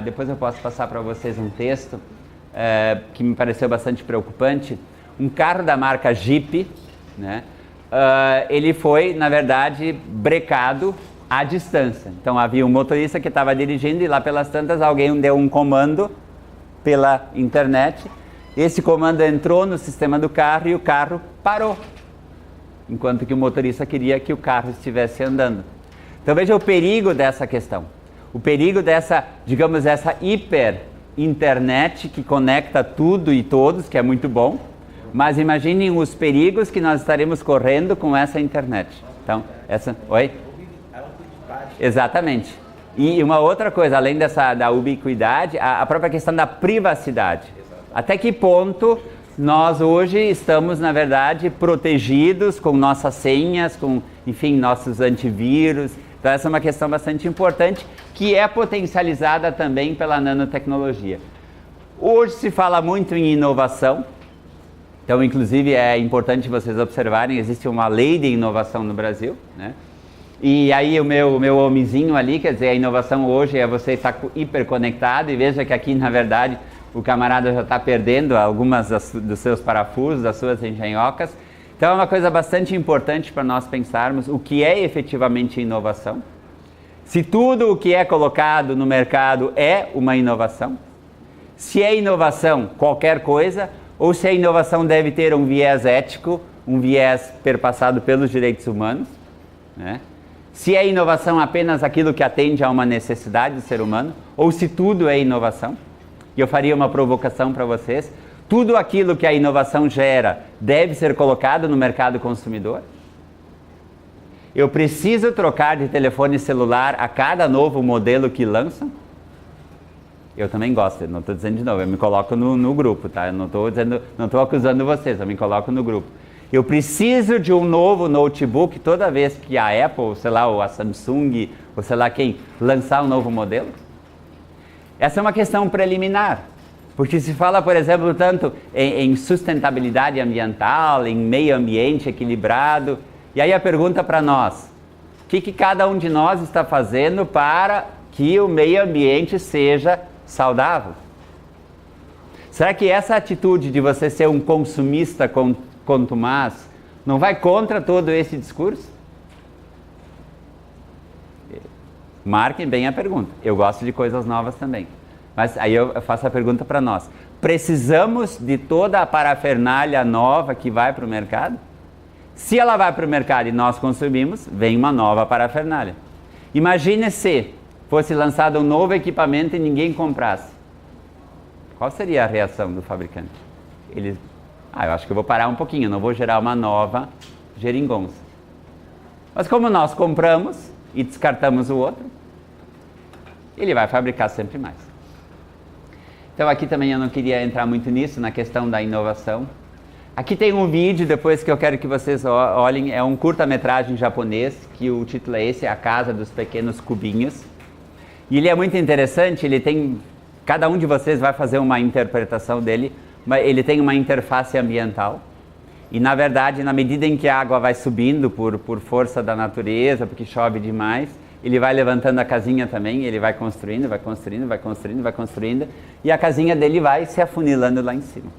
depois eu posso passar para vocês um texto que me pareceu bastante preocupante. Um carro da marca Jeep, né? Ele foi, na verdade, brecado à distância. Então havia um motorista que estava dirigindo e lá pelas tantas alguém deu um comando pela internet. Esse comando entrou no sistema do carro e o carro parou, enquanto que o motorista queria que o carro estivesse andando. Então veja o perigo dessa questão. O perigo dessa, digamos, essa hiper-internet que conecta tudo e todos, que é muito bom, mas imaginem os perigos que nós estaremos correndo com essa internet. Então, Oi? Exatamente. E uma outra coisa, além da ubiquidade, a própria questão da privacidade. Até que ponto nós hoje estamos, na verdade, protegidos com nossas senhas, com, enfim, nossos antivírus. Então essa é uma questão bastante importante, que é potencializada também pela nanotecnologia. Hoje se fala muito em inovação, então inclusive é importante vocês observarem, existe uma lei de inovação no Brasil, né? E aí o meu homenzinho ali, quer dizer, a inovação hoje é você estar hiperconectado, e veja que aqui na verdade o camarada já está perdendo algumas dos seus parafusos, das suas engenhocas. Então é uma coisa bastante importante para nós pensarmos o que é efetivamente inovação. Se tudo o que é colocado no mercado é uma inovação. Se é inovação qualquer coisa, ou se a inovação deve ter um viés ético, um viés perpassado pelos direitos humanos, né? Se é inovação apenas aquilo que atende a uma necessidade do ser humano, ou se tudo é inovação. E eu faria uma provocação para vocês. Tudo aquilo que a inovação gera deve ser colocado no mercado consumidor? Eu preciso trocar de telefone celular a cada novo modelo que lançam? Eu também gosto, não estou dizendo de novo, eu me coloco no grupo, tá? Eu não estou acusando vocês, eu me coloco no grupo. Eu preciso de um novo notebook toda vez que a Apple, sei lá, ou a Samsung, ou sei lá quem, lançar um novo modelo? Essa é uma questão preliminar, porque se fala, por exemplo, tanto em sustentabilidade ambiental, em meio ambiente equilibrado, e aí a pergunta para nós, o que cada um de nós está fazendo para que o meio ambiente seja saudável? Será que essa atitude de você ser um consumista contumaz não vai contra todo esse discurso? Marquem bem a pergunta. Eu gosto de coisas novas também. Mas aí eu faço a pergunta para nós. Precisamos de toda a parafernália nova que vai para o mercado? Se ela vai para o mercado e nós consumimos, vem uma nova parafernália. Imagine se fosse lançado um novo equipamento e ninguém comprasse. Qual seria a reação do fabricante? Ele, eu acho que eu vou parar um pouquinho, não vou gerar uma nova geringonça. Mas como nós compramos e descartamos o outro, ele vai fabricar sempre mais. Então aqui também eu não queria entrar muito nisso, na questão da inovação. Aqui tem um vídeo, depois que eu quero que vocês olhem, é um curta-metragem japonês, que o título é esse, A Casa dos Pequenos Cubinhos. E ele é muito interessante, ele tem, cada um de vocês vai fazer uma interpretação dele, mas ele tem uma interface ambiental. E na verdade, na medida em que a água vai subindo por força da natureza, porque chove demais, ele vai levantando a casinha também, ele vai construindo, vai construindo, vai construindo, vai construindo, e a casinha dele vai se afunilando lá em cima.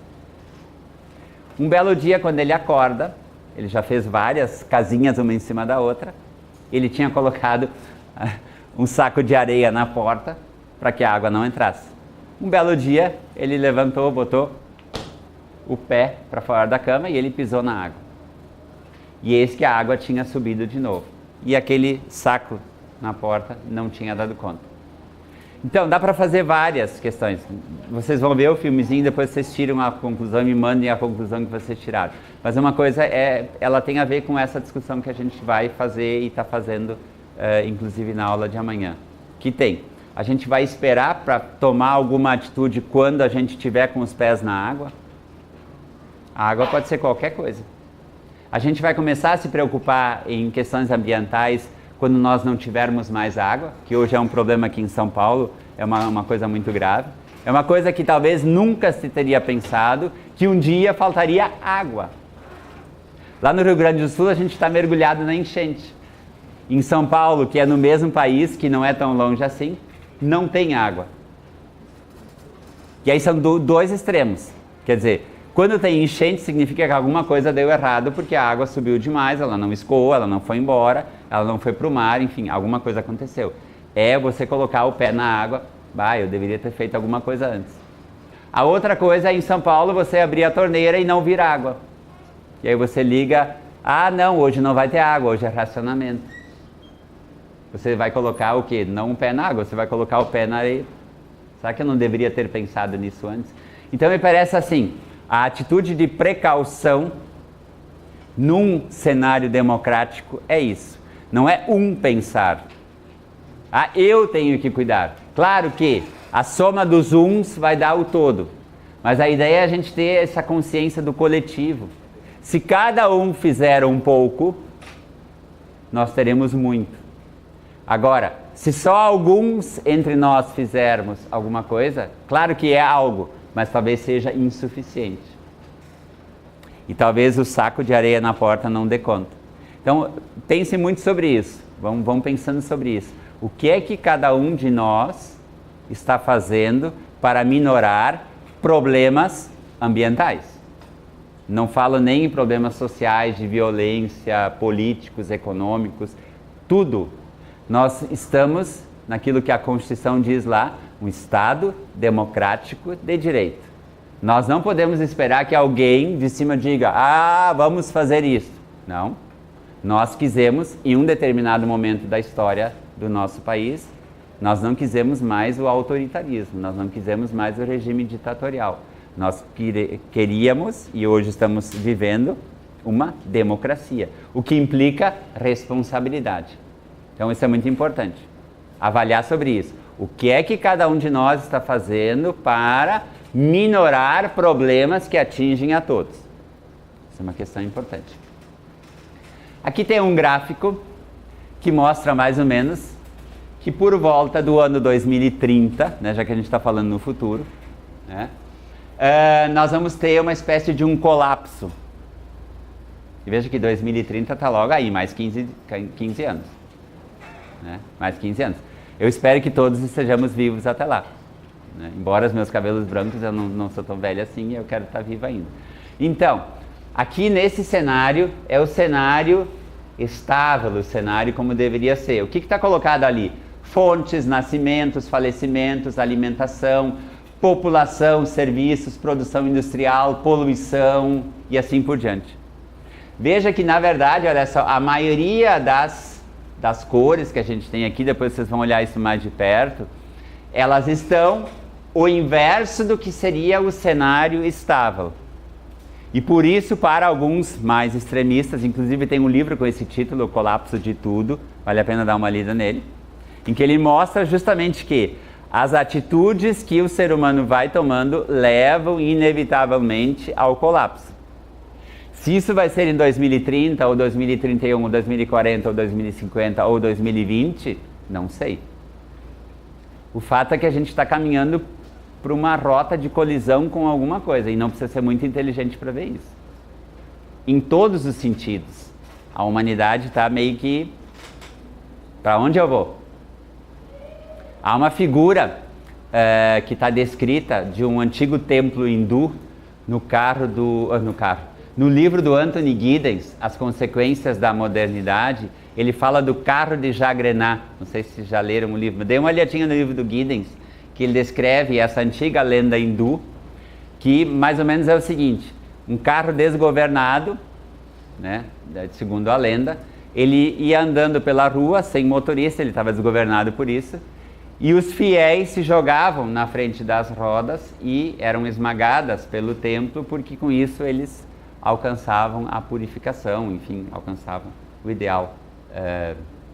Um belo dia, quando ele acorda, ele já fez várias casinhas uma em cima da outra, ele tinha colocado um saco de areia na porta para que a água não entrasse. Um belo dia, ele levantou, botou o pé para fora da cama e ele pisou na água. E eis que a água tinha subido de novo. E aquele saco na porta não tinha dado conta. Então, dá para fazer várias questões. Vocês vão ver o filmezinho, depois vocês tiram a conclusão e me mandem a conclusão que vocês tiraram. Mas uma coisa ela tem a ver com essa discussão que a gente vai fazer e está fazendo, inclusive na aula de amanhã. Que tem, a gente vai esperar para tomar alguma atitude quando a gente estiver com os pés na água. A água pode ser qualquer coisa. A gente vai começar a se preocupar em questões ambientais quando nós não tivermos mais água, que hoje é um problema aqui em São Paulo, é uma coisa muito grave. É uma coisa que talvez nunca se teria pensado, que um dia faltaria água. Lá no Rio Grande do Sul a gente está mergulhado na enchente. Em São Paulo, que é no mesmo país, que não é tão longe assim, não tem água. E aí são dois extremos. Quer dizer, quando tem enchente significa que alguma coisa deu errado porque a água subiu demais, ela não escoou, ela não foi embora, ela não foi para o mar, enfim, alguma coisa aconteceu. É você colocar o pé na água, eu deveria ter feito alguma coisa antes. A outra coisa é em São Paulo você abrir a torneira e não vir água. E aí você liga, não, hoje não vai ter água, hoje é racionamento. Você vai colocar o quê? Não o pé na água, você vai colocar o pé na areia. Será que eu não deveria ter pensado nisso antes? Então me parece assim, a atitude de precaução num cenário democrático é isso. Não é pensar. Eu tenho que cuidar. Claro que a soma dos uns vai dar o todo. Mas a ideia é a gente ter essa consciência do coletivo. Se cada um fizer um pouco, nós teremos muito. Agora, se só alguns entre nós fizermos alguma coisa, claro que é algo, mas talvez seja insuficiente. E talvez o saco de areia na porta não dê conta. Então, pense muito sobre isso. Vamos pensando sobre isso. O que é que cada um de nós está fazendo para minorar problemas ambientais? Não falo nem em problemas sociais, de violência, políticos, econômicos, tudo. Nós estamos naquilo que a Constituição diz lá, um Estado democrático de direito. Nós não podemos esperar que alguém de cima diga, vamos fazer isso. Não. Nós quisemos, em um determinado momento da história do nosso país, nós não quisemos mais o autoritarismo, nós não quisemos mais o regime ditatorial. Nós queríamos, e hoje estamos vivendo, uma democracia, o que implica responsabilidade. Então isso é muito importante, avaliar sobre isso. O que é que cada um de nós está fazendo para minorar problemas que atingem a todos? Isso é uma questão importante. Aqui tem um gráfico que mostra mais ou menos que por volta do ano 2030, né, já que a gente está falando no futuro, né, nós vamos ter uma espécie de um colapso. E veja que 2030 está logo aí, mais 15 anos. Né? Mais 15 anos. Eu espero que todos estejamos vivos até lá. Né? Embora os meus cabelos brancos, eu não sou tão velho assim, eu quero estar vivo ainda. Então, aqui nesse cenário, é o cenário estável, o cenário como deveria ser. O que está colocado ali? Fontes, nascimentos, falecimentos, alimentação, população, serviços, produção industrial, poluição e assim por diante. Veja que, na verdade, olha só, a maioria das cores que a gente tem aqui, depois vocês vão olhar isso mais de perto, elas estão o inverso do que seria o cenário estável. E por isso, para alguns mais extremistas, inclusive tem um livro com esse título, O Colapso de Tudo, vale a pena dar uma lida nele, em que ele mostra justamente que as atitudes que o ser humano vai tomando levam inevitavelmente ao colapso. Se isso vai ser em 2030, ou 2031, ou 2040, ou 2050, ou 2020, não sei. O fato é que a gente está caminhando para uma rota de colisão com alguma coisa, e não precisa ser muito inteligente para ver isso. Em todos os sentidos. A humanidade está meio que... Para onde eu vou? Há uma figura que está descrita de um antigo templo hindu no livro do Anthony Giddens, As Consequências da Modernidade. Ele fala do carro de Jagrena. Não sei se já leram o livro, mas dê uma olhadinha no livro do Giddens, que ele descreve essa antiga lenda hindu, que mais ou menos é o seguinte: um carro desgovernado, né, segundo a lenda, ele ia andando pela rua sem motorista, ele estava desgovernado por isso, e os fiéis se jogavam na frente das rodas e eram esmagadas pelo templo, porque com isso eles alcançavam a purificação, enfim, alcançavam o ideal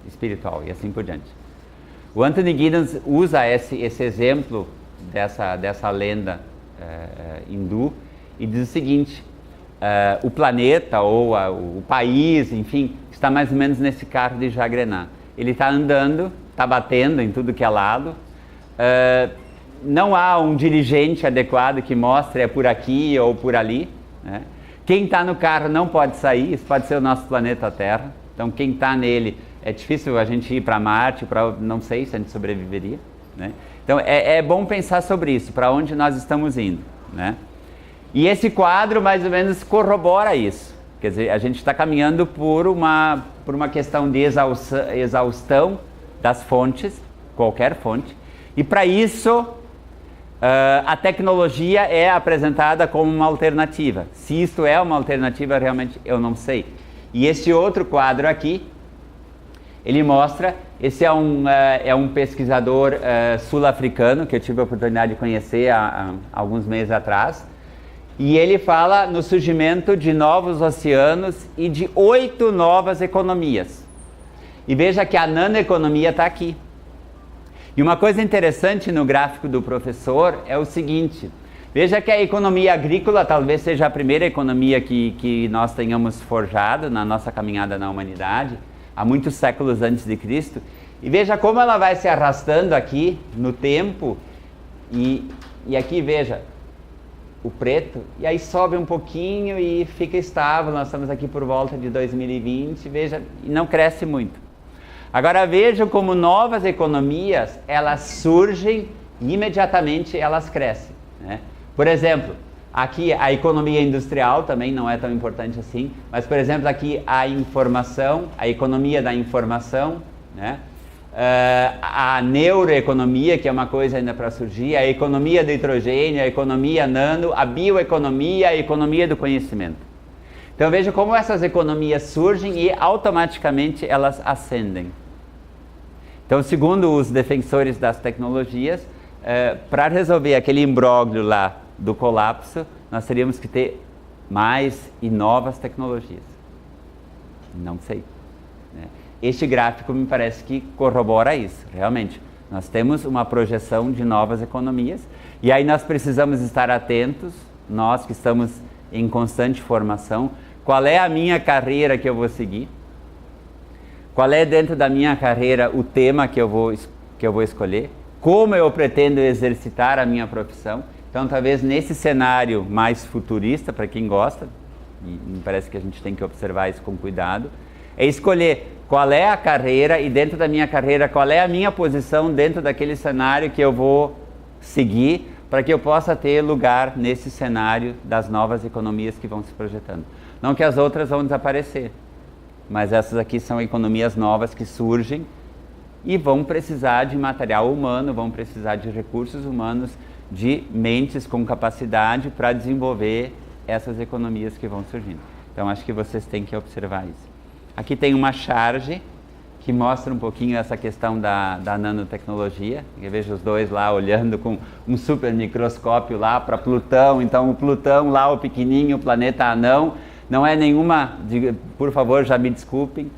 espiritual e assim por diante. O Anthony Giddens usa esse exemplo dessa lenda hindu e diz o seguinte: o planeta ou o país, enfim, está mais ou menos nesse carro de Jagrena. Ele está andando, está batendo em tudo que é lado, não há um dirigente adequado que mostre é por aqui ou por ali, né? Quem está no carro não pode sair, isso pode ser o nosso planeta Terra. Então quem está nele, é difícil a gente ir para Marte, não sei se a gente sobreviveria, né? Então é bom pensar sobre isso, para onde nós estamos indo, né? E esse quadro mais ou menos corrobora isso. Quer dizer, a gente está caminhando por uma questão de exaustão das fontes, qualquer fonte, e para isso a tecnologia é apresentada como uma alternativa. Se isto é uma alternativa, realmente eu não sei. E esse outro quadro aqui, ele mostra, esse é um pesquisador sul-africano, que eu tive a oportunidade de conhecer há alguns meses atrás, e ele fala no surgimento de novos oceanos e de 8 novas economias. E veja que a nanoeconomia está aqui. E uma coisa interessante no gráfico do professor é o seguinte: veja que a economia agrícola talvez seja a primeira economia que nós tenhamos forjado na nossa caminhada na humanidade, há muitos séculos antes de Cristo. E veja como ela vai se arrastando aqui no tempo, e aqui veja o preto, e aí sobe um pouquinho e fica estável. Nós estamos aqui por volta de 2020, veja, e não cresce muito. Agora vejam como novas economias, elas surgem e imediatamente elas crescem, né? Por exemplo, aqui a economia industrial também não é tão importante assim, mas por exemplo aqui a informação, a economia da informação, né? a neuroeconomia, que é uma coisa ainda para surgir, a economia do hidrogênio, a economia nano, a bioeconomia, a economia do conhecimento. Então veja como essas economias surgem e automaticamente elas ascendem. Então, segundo os defensores das tecnologias, para resolver aquele imbróglio lá do colapso, nós teríamos que ter mais e novas tecnologias. Não sei. Né? Este gráfico me parece que corrobora isso, realmente. Nós temos uma projeção de novas economias e aí nós precisamos estar atentos, nós que estamos em constante formação, qual é a minha carreira que eu vou seguir, qual é dentro da minha carreira o tema que eu vou escolher, como eu pretendo exercitar a minha profissão. Então, talvez nesse cenário mais futurista, para quem gosta, e me parece que a gente tem que observar isso com cuidado, é escolher qual é a carreira e dentro da minha carreira, qual é a minha posição dentro daquele cenário que eu vou seguir para que eu possa ter lugar nesse cenário das novas economias que vão se projetando. Não que as outras vão desaparecer, mas essas aqui são economias novas que surgem e vão precisar de material humano, vão precisar de recursos humanos, de mentes com capacidade para desenvolver essas economias que vão surgindo. Então, acho que vocês têm que observar isso. Aqui tem uma charge que mostra um pouquinho essa questão da nanotecnologia. Eu vejo os dois lá olhando com um super microscópio lá para Plutão. Então, o Plutão lá, o pequenininho, o planeta anão, não é nenhuma, por favor, já me desculpem,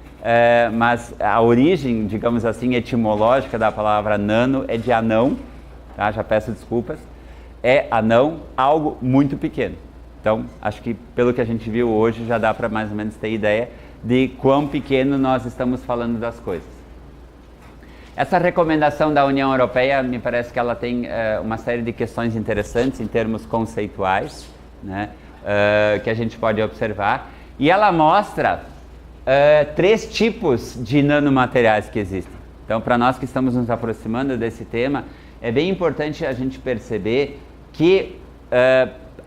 mas a origem, digamos assim, etimológica da palavra nano é de anão, tá? Já peço desculpas. É anão, algo muito pequeno. Então, acho que pelo que a gente viu hoje já dá para mais ou menos ter ideia de quão pequeno nós estamos falando das coisas. Essa recomendação da União Europeia, me parece que ela tem uma série de questões interessantes em termos conceituais, né, que a gente pode observar. E ela mostra 3 tipos de nanomateriais que existem. Então, para nós que estamos nos aproximando desse tema, é bem importante a gente perceber que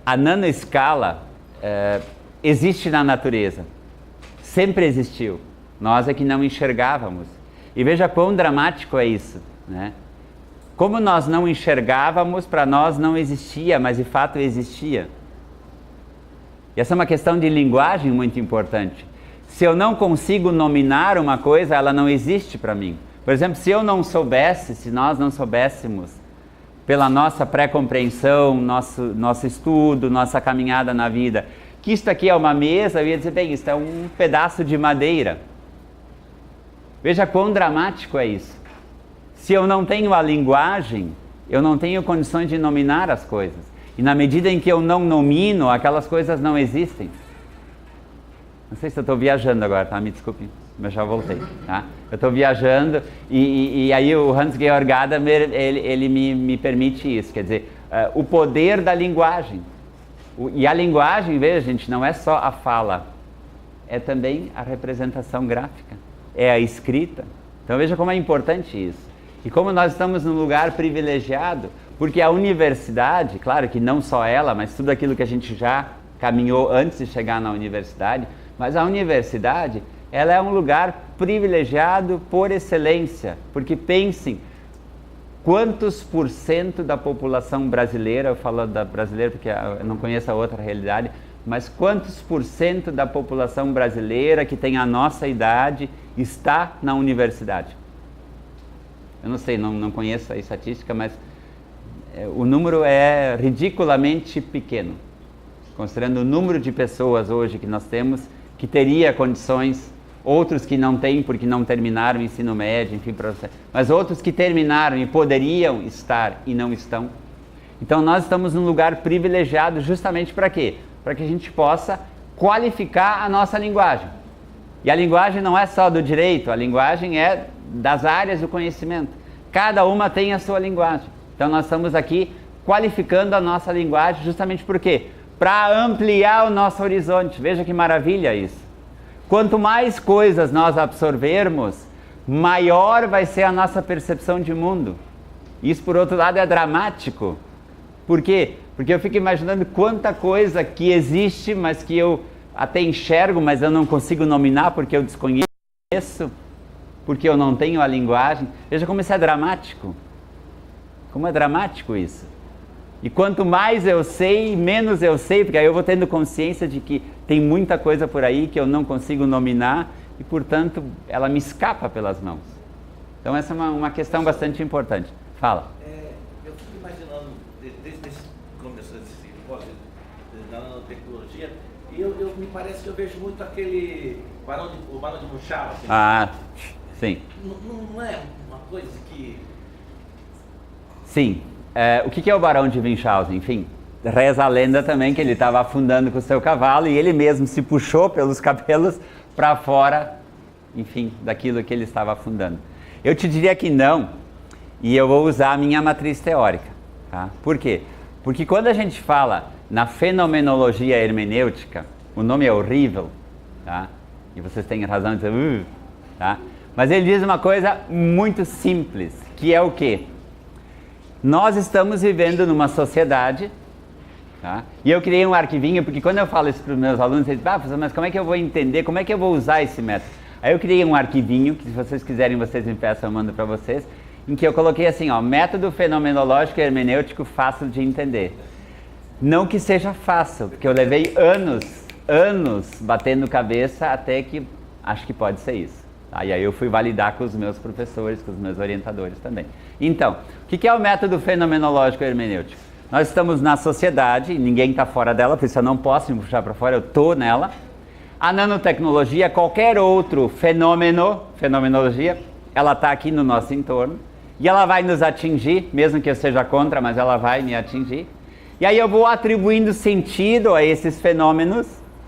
a nanoescala existe na natureza. Sempre existiu. Nós é que não enxergávamos. E veja quão dramático é isso, né? Como nós não enxergávamos, para nós não existia, mas de fato existia. E essa é uma questão de linguagem muito importante. Se eu não consigo nominar uma coisa, ela não existe para mim. Por exemplo, se eu não soubesse, se nós não soubéssemos, pela nossa pré-compreensão, nosso estudo, nossa caminhada na vida, que isto aqui é uma mesa, eu ia dizer, bem, isso é um pedaço de madeira. Veja quão dramático é isso. Se eu não tenho a linguagem, eu não tenho condições de nominar as coisas. E na medida em que eu não nomino, aquelas coisas não existem. Não sei se eu estou viajando agora, tá? Me desculpe, mas já voltei, tá? Eu estou viajando e aí o Hans-Georg Gadamer, ele me permite isso, quer dizer, o poder da linguagem. E a linguagem, veja, gente, não é só a fala, é também a representação gráfica, é a escrita. Então veja como é importante isso. E como nós estamos num lugar privilegiado, porque a universidade, claro que não só ela, mas tudo aquilo que a gente já caminhou antes de chegar na universidade, mas a universidade, ela é um lugar privilegiado por excelência, porque pensem, quantos por cento da população brasileira, eu falo da brasileira porque eu não conheço a outra realidade, mas quantos por cento da população brasileira que tem a nossa idade está na universidade? Eu não sei, não conheço a estatística, mas o número é ridiculamente pequeno, considerando o número de pessoas hoje que nós temos, que teria condições, outros que não têm porque não terminaram o ensino médio, enfim, mas outros que terminaram e poderiam estar e não estão. Então nós estamos num lugar privilegiado justamente para quê? Para que a gente possa qualificar a nossa linguagem. E a linguagem não é só do direito, a linguagem é das áreas do conhecimento. Cada uma tem a sua linguagem. Então nós estamos aqui qualificando a nossa linguagem justamente por quê? Para ampliar o nosso horizonte. Veja que maravilha isso. Quanto mais coisas nós absorvermos, maior vai ser a nossa percepção de mundo. Isso, por outro lado, é dramático. Por quê? Porque eu fico imaginando quanta coisa que existe, mas que eu até enxergo, mas eu não consigo nominar porque eu desconheço. porque eu não tenho a linguagem. Veja como isso é dramático. Como é dramático isso. E quanto mais eu sei, menos eu sei, porque aí eu vou tendo consciência de que tem muita coisa por aí que eu não consigo nominar e, portanto, ela me escapa pelas mãos. Então essa é uma questão bastante importante. Fala. Eu fico imaginando, desde que começou esse simpósio da nanotecnologia, me parece que eu vejo muito aquele o Barão de Munchausen. Ah, sim. Não é uma coisa que... Sim. O que é o Barão de Munchausen? Enfim, reza a lenda também que ele estava afundando com o seu cavalo e ele mesmo se puxou pelos cabelos para fora, enfim, daquilo que ele estava afundando. Eu te diria que não, e eu vou usar a minha matriz teórica. Tá? Por quê? Porque quando a gente fala na fenomenologia hermenêutica, o nome é horrível, tá? E vocês têm razão de dizer, tá? Mas ele diz uma coisa muito simples, que é o quê? Nós estamos vivendo numa sociedade, tá? E eu criei um arquivinho, porque quando eu falo isso para os meus alunos, eles dizem, mas como é que eu vou entender, como é que eu vou usar esse método? Aí eu criei um arquivinho, que se vocês quiserem, vocês me peçam, eu mando para vocês, em que eu coloquei assim, ó, método fenomenológico e hermenêutico fácil de entender. Não que seja fácil, porque eu levei anos batendo cabeça até que acho que pode ser isso. Tá? E aí eu fui validar com os meus professores, com os meus orientadores também. Então, o que é o método fenomenológico e hermenêutico? Nós estamos na sociedade, ninguém está fora dela, por isso eu não posso me puxar para fora, eu estou nela. A nanotecnologia, qualquer outro fenomenologia, ela está aqui no nosso entorno e ela vai nos atingir, mesmo que eu seja contra, mas ela vai me atingir. E aí eu vou atribuindo sentido a esses fenômenos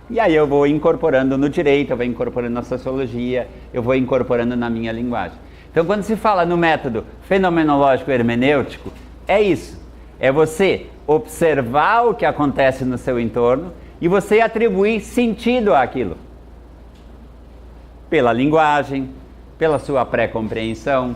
e aí eu vou incorporando no direito, eu vou incorporando na sociologia, eu vou incorporando na minha linguagem. Então quando se fala no método fenomenológico hermenêutico, é isso. É você observar o que acontece no seu entorno e você atribuir sentido àquilo. Pela linguagem, pela sua pré-compreensão,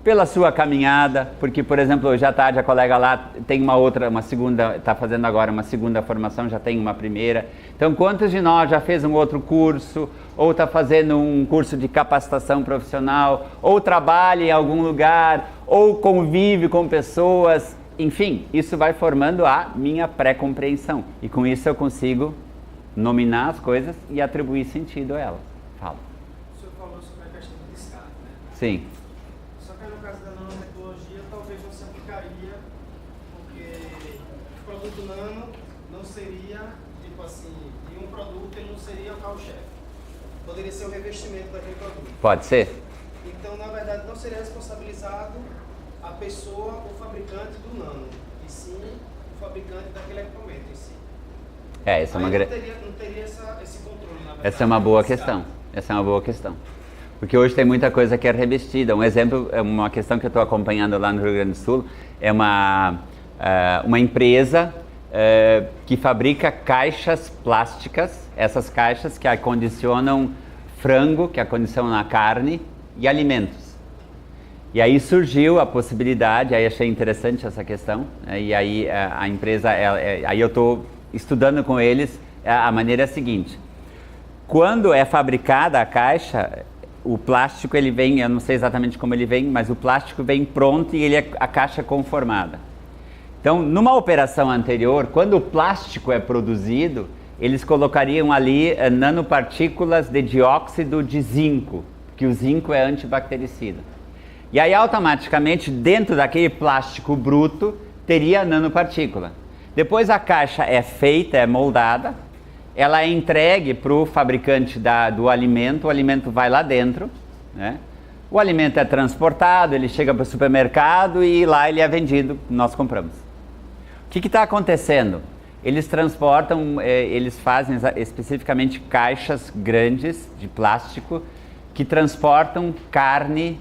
pela sua caminhada, porque, por exemplo, hoje à tarde a colega lá tem uma segunda, está fazendo agora uma segunda formação, já tem uma primeira. Então, quantos de nós já fez um outro curso, ou está fazendo um curso de capacitação profissional, ou trabalha em algum lugar, ou convive com pessoas, enfim, isso vai formando a minha pré-compreensão. E com isso eu consigo nominar as coisas e atribuir sentido a elas. Fala. O senhor falou sobre a questão do descarte, né? Sim. Só que no caso da nanotecnologia, talvez não se aplicaria, porque o produto nano não seria, tipo assim, de um produto ele não seria o carro-chefe. Poderia ser o revestimento daquele produto. Pode ser? Então, na verdade, não seria responsabilizado a pessoa, o fabricante do nano, e sim o fabricante daquele equipamento em si. Essa é uma não teria esse controle, na verdade. Essa é uma boa questão. Essa é uma boa questão. Porque hoje tem muita coisa que é revestida. Um exemplo, uma questão que eu estou acompanhando lá no Rio Grande do Sul, é uma empresa que fabrica caixas plásticas, essas caixas que acondicionam frango, que acondicionam a carne e alimentos. E aí surgiu a possibilidade, aí achei interessante essa questão, e aí a empresa, aí eu estou estudando com eles, a maneira é a seguinte: quando é fabricada a caixa, o plástico ele vem, eu não sei exatamente como ele vem, mas o plástico vem pronto e ele é a caixa conformada. Então, numa operação anterior, quando o plástico é produzido, eles colocariam ali nanopartículas de dióxido de zinco, que o zinco é antibactericida. E aí, automaticamente, dentro daquele plástico bruto, teria nanopartícula. Depois a caixa é feita, é moldada, ela é entregue para o fabricante do alimento, o alimento vai lá dentro, né? O alimento é transportado, ele chega para o supermercado e lá ele é vendido, nós compramos. O que está acontecendo? Eles transportam, eles fazem especificamente caixas grandes de plástico que transportam carne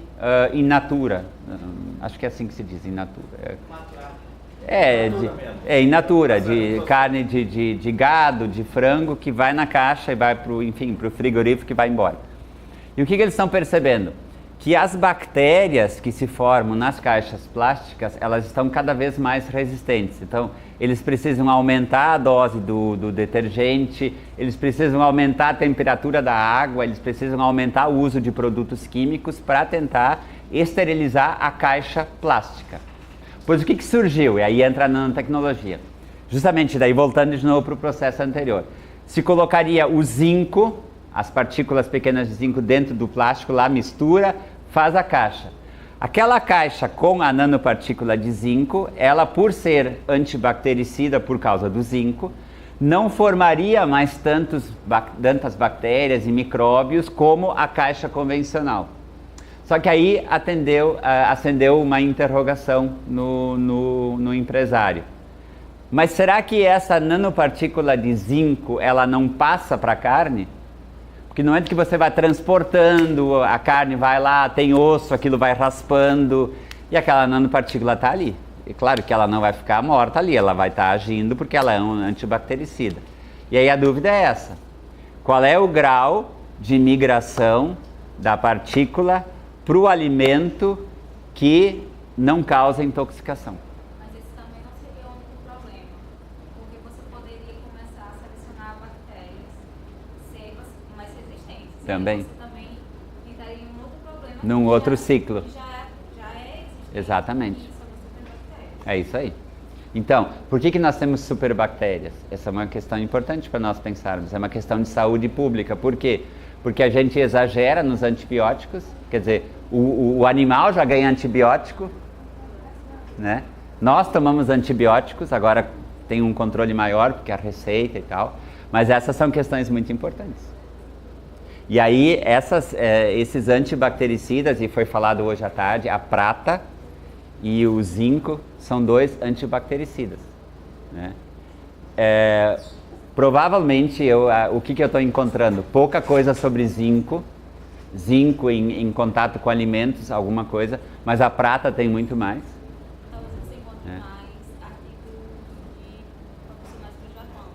in natura. Acho que é assim que se diz, in natura. In natura, de carne de gado, de frango, que vai na caixa e vai para o frigorífico que vai embora. E o que eles estão percebendo? que as bactérias que se formam nas caixas plásticas, elas estão cada vez mais resistentes. Então, eles precisam aumentar a dose do detergente, eles precisam aumentar a temperatura da água, eles precisam aumentar o uso de produtos químicos para tentar esterilizar a caixa plástica. Pois o que surgiu? E aí entra a nanotecnologia. Justamente daí, voltando de novo para o processo anterior. Se colocaria o zinco, as partículas pequenas de zinco dentro do plástico, lá mistura, faz a caixa. Aquela caixa com a nanopartícula de zinco, ela por ser antibactericida por causa do zinco, não formaria mais tantas bactérias e micróbios como a caixa convencional. Só que aí acendeu uma interrogação no empresário. Mas será que essa nanopartícula de zinco, ela não passa para a carne? Porque no momento que você vai transportando, a carne vai lá, tem osso, aquilo vai raspando, e aquela nanopartícula está ali. E claro que ela não vai ficar morta ali, ela vai estar agindo porque ela é um antibactericida. E aí a dúvida é essa: qual é o grau de migração da partícula para o alimento que não causa intoxicação? Mas esse também não seria o único problema, porque você poderia começar a selecionar bactérias secas, mais resistentes. Também. E você também entraria em um outro problema. Num outro ciclo. Já é existente. Exatamente. E sobre superbactérias. É isso aí. Então, por que nós temos superbactérias? Essa é uma questão importante para nós pensarmos. É uma questão de saúde pública. Por quê? Porque a gente exagera nos antibióticos. Quer dizer, o animal já ganha antibiótico, né? Nós tomamos antibióticos, agora tem um controle maior, porque a receita e tal. Mas essas são questões muito importantes. E aí, esses antibactericidas, e foi falado hoje à tarde, a prata e o zinco são 2 antibactericidas, né? Provavelmente, o que eu estou encontrando? Pouca coisa sobre zinco em contato com alimentos, alguma coisa, mas a prata tem muito mais. Talvez você encontre mais artigos de profissionais do Japão.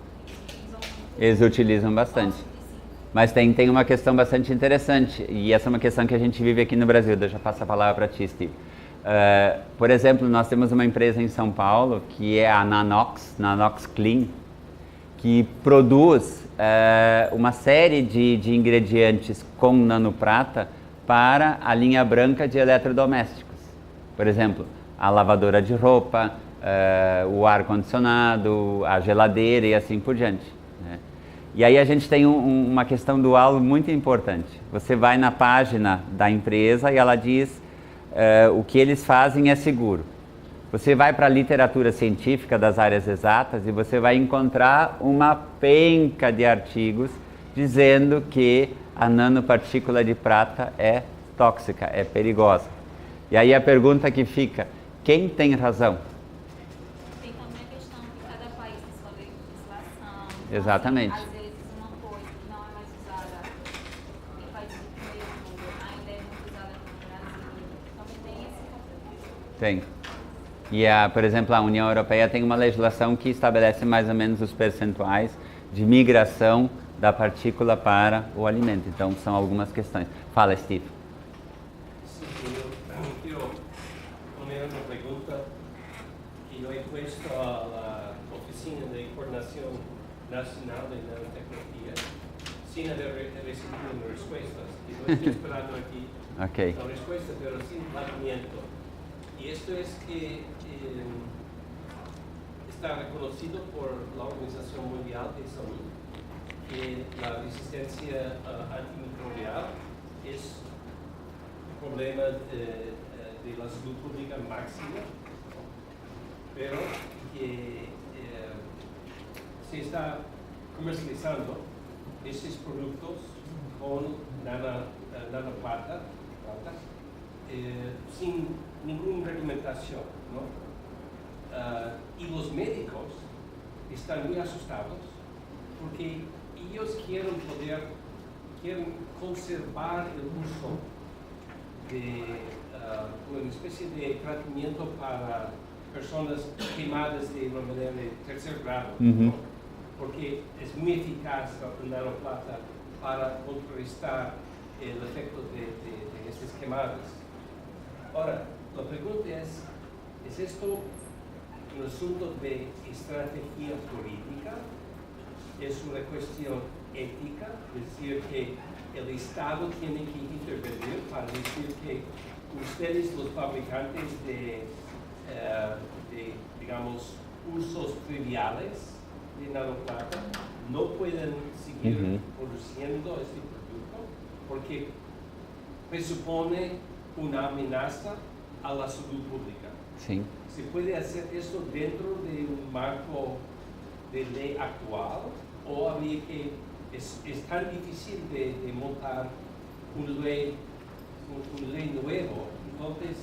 Eles utilizam bastante. Mas tem uma questão bastante interessante, e essa é uma questão que a gente vive aqui no Brasil. Deixa eu passar a palavra para ti, Steve. Por exemplo, nós temos uma empresa em São Paulo, que é a Nanox Clean, que produz uma série de ingredientes com nanoprata para a linha branca de eletrodomésticos. Por exemplo, a lavadora de roupa, o ar-condicionado, a geladeira e assim por diante, né? E aí a gente tem uma questão dual muito importante. Você vai na página da empresa e ela diz o que eles fazem é seguro. Você vai para a literatura científica das áreas exatas e você vai encontrar uma penca de artigos dizendo que a nanopartícula de prata é tóxica, é perigosa. E aí a pergunta que fica: quem tem razão? Tem também a questão que cada país tem sua legislação. Exatamente. Às vezes uma coisa que não é mais usada em países do primeiro mundo ainda é muito usada no Brasil. Também tem esse conflito. Tem. E, por exemplo, a União Europeia tem uma legislação que estabelece mais ou menos os percentuais de migração da partícula para o alimento. Então, são algumas questões. Fala, Steve. Sim, eu poner uma pergunta que eu he puesto à Oficina de Coordenação Nacional de Nanotecnologia sem haver recebido respostas. Eu estou esperando aqui Ok. a resposta, mas sem planteamiento. Y esto es que está reconocido por la Organización Mundial de Salud que la resistencia antimicrobial es un problema de la salud pública máxima, pero que se está comercializando estos productos con nanoplata sin ninguna reglamentación, ¿no? Y los médicos están muy asustados porque ellos quieren conservar el uso de una especie de tratamiento para personas quemadas de una manera de tercer grado, ¿no? Porque es muy eficaz la nanoplata para contrarrestar el efecto de estas quemadas. Ahora, la pregunta ¿es esto un asunto de estrategia política? ¿Es una cuestión ética? Es decir, que el Estado tiene que intervenir para decir que ustedes, los fabricantes de digamos, usos triviales de nanoplata, no pueden seguir produciendo este producto porque presupone una amenaza a la salud pública. Sim. ¿Se puede hacer esto dentro de un marco de ley actual o habría que, es tan difícil de montar una ley nuevo, entonces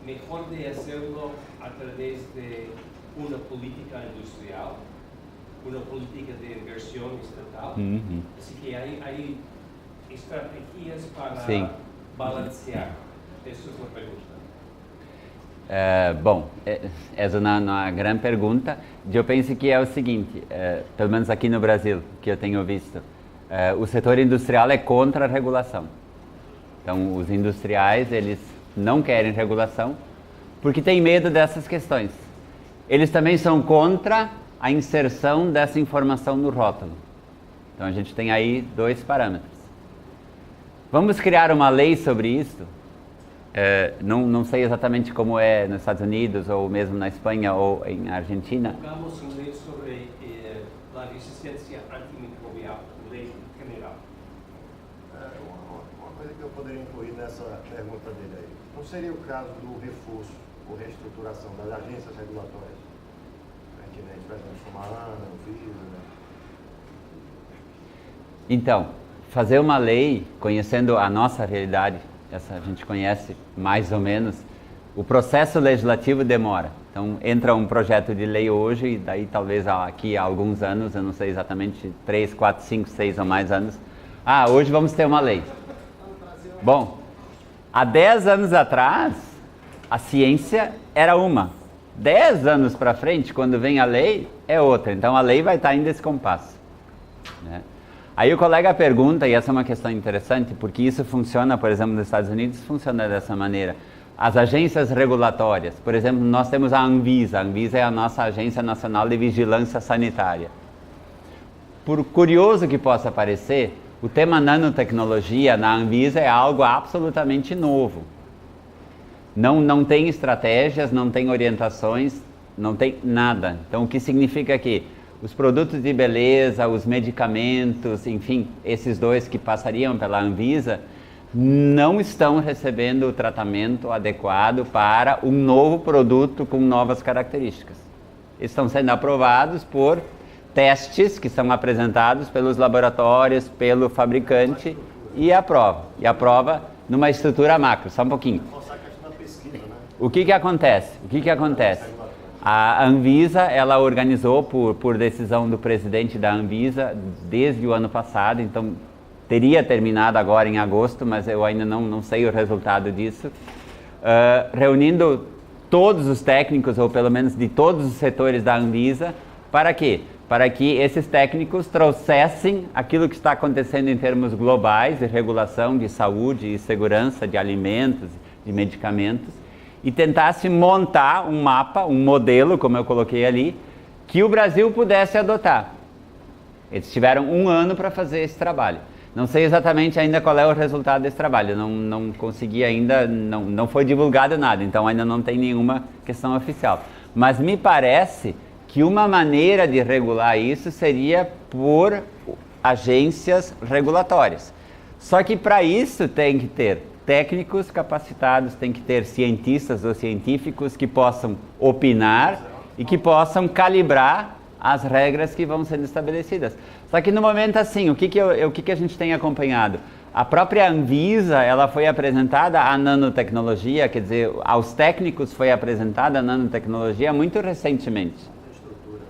mejor de hacerlo a través de una política industrial, una política de inversión estatal? Así que hay estrategias para balancear. Essa é a pergunta. Bom, essa é uma grande pergunta. Eu penso que é o seguinte, pelo menos aqui no Brasil, que eu tenho visto, o setor industrial é contra a regulação. Então, os industriais, eles não querem regulação porque têm medo dessas questões. Eles também são contra a inserção dessa informação no rótulo. Então, a gente tem aí dois parâmetros. Vamos criar uma lei sobre isso? Não sei exatamente como é nos Estados Unidos, ou mesmo na Espanha, ou em Argentina. Vamos uma lei sobre a resistência antimicrobial, lei general. Uma coisa que eu poderia incluir nessa pergunta dele aí, não seria o caso do reforço ou reestruturação das agências regulatórias? Que nem a gente vai transformar no Anvisa, né? Então, fazer uma lei, conhecendo a nossa realidade, essa a gente conhece mais ou menos, o processo legislativo demora. Então, entra um projeto de lei hoje e daí talvez aqui há alguns anos, eu não sei exatamente, 3, 4, 5, 6 ou mais anos, hoje vamos ter uma lei. Bom, há 10 anos atrás, a ciência era uma. 10 anos para frente, quando vem a lei, é outra. Então, a lei vai estar em descompasso, né? Aí o colega pergunta, e essa é uma questão interessante, porque isso funciona, por exemplo, nos Estados Unidos, funciona dessa maneira. As agências regulatórias, por exemplo, nós temos a Anvisa. A Anvisa é a nossa Agência Nacional de Vigilância Sanitária. Por curioso que possa parecer, o tema nanotecnologia na Anvisa é algo absolutamente novo. Não tem estratégias, não tem orientações, não tem nada. Então, o que significa que os produtos de beleza, os medicamentos, enfim, esses dois que passariam pela Anvisa, não estão recebendo o tratamento adequado para um novo produto com novas características. Estão sendo aprovados por testes que são apresentados pelos laboratórios, pelo fabricante e aprova. E aprova numa estrutura macro, só um pouquinho. O que acontece? A Anvisa, ela organizou por decisão do presidente da Anvisa desde o ano passado, então teria terminado agora em agosto, mas eu ainda não sei o resultado disso, reunindo todos os técnicos, ou pelo menos de todos os setores da Anvisa, para quê? Para que esses técnicos trouxessem aquilo que está acontecendo em termos globais de regulação de saúde e segurança de alimentos, de medicamentos, e tentasse montar um mapa, um modelo, como eu coloquei ali, que o Brasil pudesse adotar. Eles tiveram 1 ano para fazer esse trabalho. Não sei exatamente ainda qual é o resultado desse trabalho, não consegui ainda, não foi divulgado nada, então ainda não tem nenhuma questão oficial. Mas me parece que uma maneira de regular isso seria por agências regulatórias. Só que para isso tem que ter técnicos capacitados, tem que ter cientistas ou científicos que possam opinar e que possam calibrar as regras que vão sendo estabelecidas. Só que no momento assim, o que a gente tem acompanhado? A própria Anvisa, ela foi apresentada a nanotecnologia, quer dizer, aos técnicos foi apresentada a nanotecnologia muito recentemente,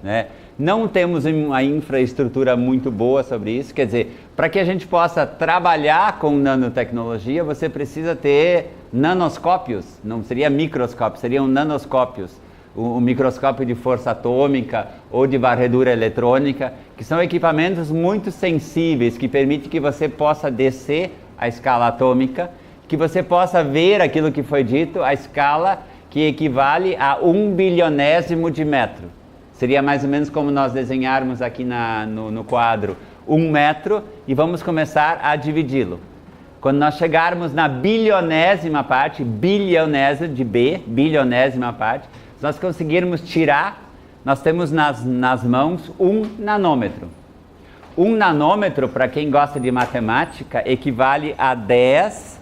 né? Não temos uma infraestrutura muito boa sobre isso, quer dizer, para que a gente possa trabalhar com nanotecnologia, você precisa ter nanoscópios, não seria microscópios, seriam nanoscópios, o microscópio de força atômica ou de varredura eletrônica, que são equipamentos muito sensíveis, que permitem que você possa descer a escala atômica, que você possa ver aquilo que foi dito, a escala que equivale a 1 bilionésimo de metro. Seria mais ou menos como nós desenharmos aqui no quadro 1 metro e vamos começar a dividi-lo. Quando nós chegarmos na bilionésima parte, bilionésima de B, bilionésima parte, se nós conseguirmos tirar, nós temos nas mãos 1 nanômetro. 1 nanômetro, para quem gosta de matemática, equivale a 10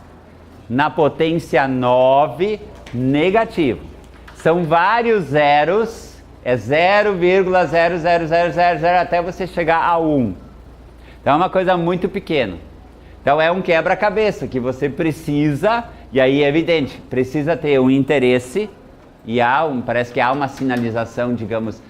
na potência 9 negativo. São vários zeros, é 0,00000 até você chegar a 1. Então é uma coisa muito pequena. Então é um quebra-cabeça que você precisa, e aí é evidente, precisa ter um interesse, e parece que há uma sinalização, digamos,